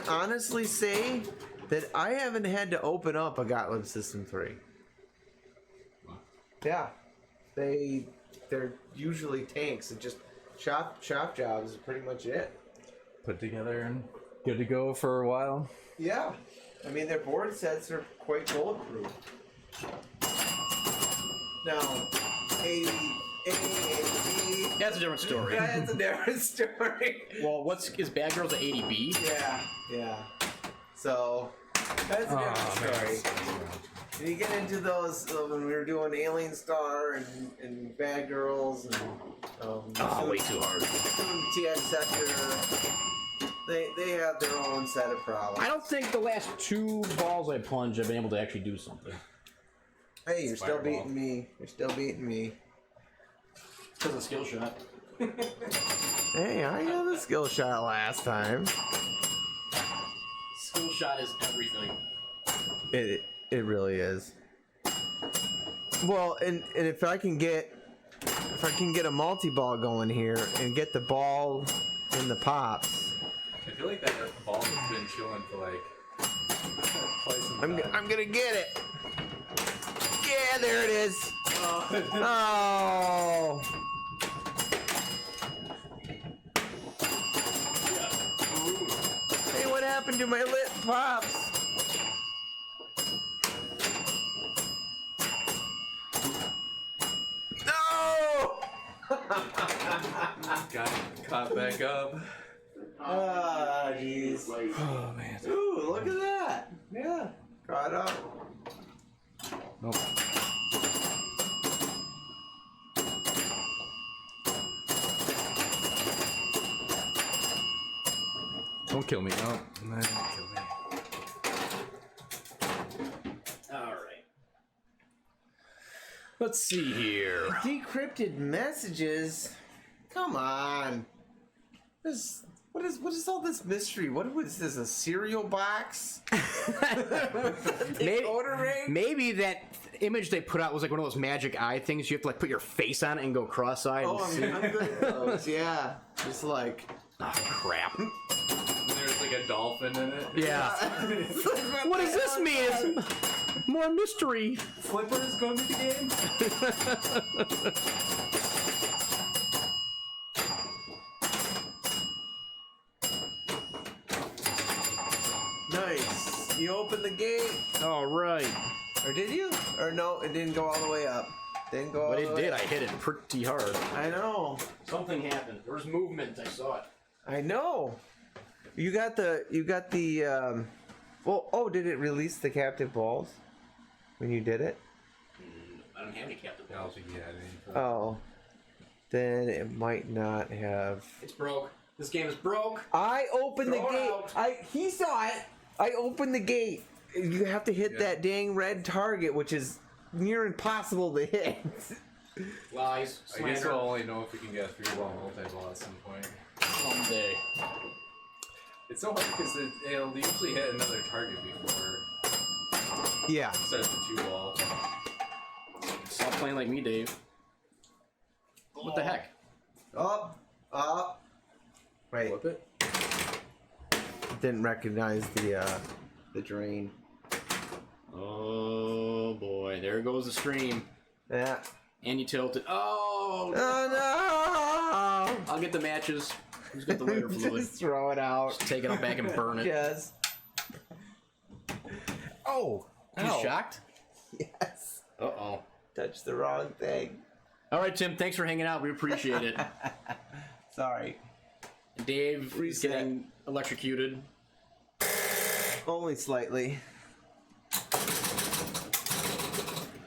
honestly say that I haven't had to open up a Gottlieb System 3. Yeah, they're usually tanks and just shop jobs is pretty much it. Put together and good to go for a while. Yeah, I mean their board sets are quite bulletproof. No. A, B. That's a different story. That's a different story. Well, is Bad Girls at 80B? Yeah. So, that's a different story. And you get into those when we were doing Alien Star and Bad Girls and Way too hard. TX Sector. They have their own set of problems. I don't think the last 2 balls I plunged have been able to actually do something. Hey, you're still Fireball. beating me. You're still beating me. It's because of skill shot. Hey, I got a skill shot last time. Skill shot is everything. It really is. Well, and if I can get a multi-ball going here and get the ball in the pops, I feel like that ball has been chilling for like quite some time. I'm gonna get it. Yeah, there it is. Oh. Hey, what happened to my lit pops? No! Got caught back up. Ah, jeez. Oh man. Ooh, look at that. Yeah, caught up. Nope. Don't kill me. No, don't kill me. Alright. Let's see here. Decrypted messages. Come on. What is all this mystery? What was this? A cereal box? Maybe, Order ring? maybe that image they put out was like one of those magic eye things. You have to like put your face on it and go cross-eyed. Oh, and see. I'm good at those. Yeah, just like. Oh, crap. There's like a dolphin in it. Yeah. What does this mean? It's more mystery. Flipper's going to the game. Nice. You opened the gate. All right. Or did you? Or no, it didn't go all the way up. Didn't go all But the it way did. up. I hit it pretty hard. I know. Something happened. There was movement. I saw it. I know. You got the well, oh, did it release the captive balls when you did it? I don't have any captive I don't balls. think he had any. Oh. Then it might not have. It's broke. This game is broke. I opened Throw the it gate. out. He saw it. I opened the gate. You have to hit Yeah. that dang red target, which is near impossible to hit. Lies. I guess Slander. we'll only know if we can get a 3-ball multi-ball at some point. Someday. It's so hard because it'll usually hit another target before Yeah. it starts the 2-ball. Stop playing like me, Dave. What the heck? Up. Up. Wait. Flip it. Didn't recognize the drain. Oh boy, there goes the stream. Yeah. And you tilted. Oh! Oh no! I'll get the matches. Who's got the lighter fluid? Just throw it out. Just take it out back and burn it. Yes. Oh. You Ow. shocked? Yes. Uh-oh. Touched the wrong thing. All right, Tim, thanks for hanging out. We appreciate it. Sorry. Dave is Reset. getting electrocuted. Only slightly.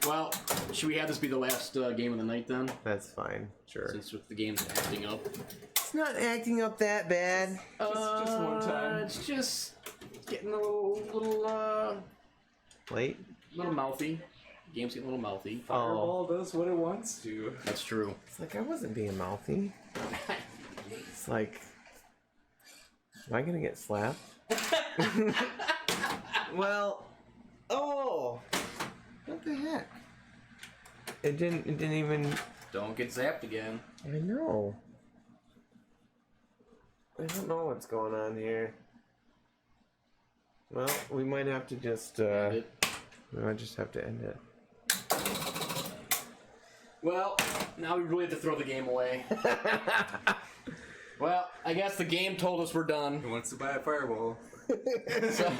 Well, should we have this be the last game of the night then? That's fine. Sure. Since with the game's acting up. It's not acting up that bad. Just one time. It's just getting a little Wait. mouthy. The game's getting a little mouthy. Fireball does what it wants to. That's true. It's like I wasn't being mouthy. It's like, am I gonna get slapped? Well, oh, what the heck? It didn't even. Don't get zapped again. I know. I don't know what's going on here. Well, we might have to just. We might just have to end it. Well, now we really have to throw the game away. Well, I guess the game told us we're done. Who wants to buy a fireball? So,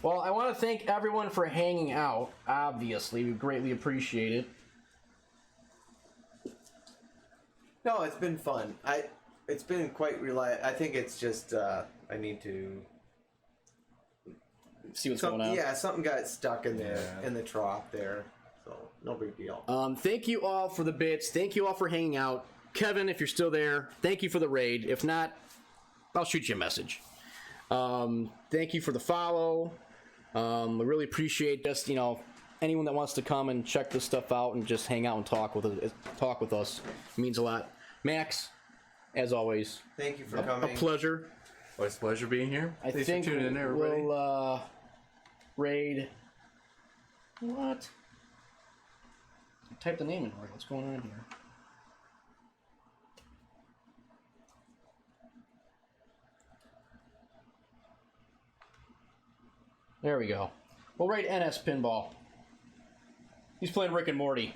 Well, I want to thank everyone for hanging out. Obviously, we greatly appreciate it. No, it's been fun. It's been quite I think it's just I need to See what's going on. Yeah, something got stuck in there Yeah. in the trough there, so no big deal. Thank you all for the bits. Thank you all for hanging out. Kevin, if you're still there, thank you for the raid. If not, I'll shoot you a message. Thank you for the follow. We really appreciate just, anyone that wants to come and check this stuff out and just hang out and talk with us. It means a lot. Max, as always, Thank you for a coming. pleasure. Always a pleasure being here. I Thanks think for tuning in, everybody. we'll raid. What? Type the name in right. What's going on here? There we go. We'll raid NS Pinball. He's playing Rick and Morty.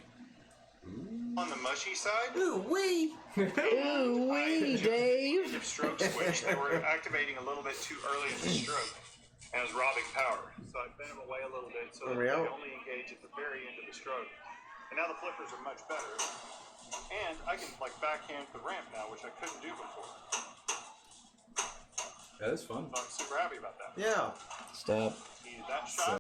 On the mushy side, Ooh wee! Ooh wee, Dave. the stroke switch, they were activating a little bit too early in the stroke, and it was robbing power. So I bent them away a little bit so that they only engage at the very end of the stroke. And now the flippers are much better, and I can backhand the ramp now, which I couldn't do before. Yeah, that's fun. So I'm super happy about that. Yeah. Stop. Needed that shot.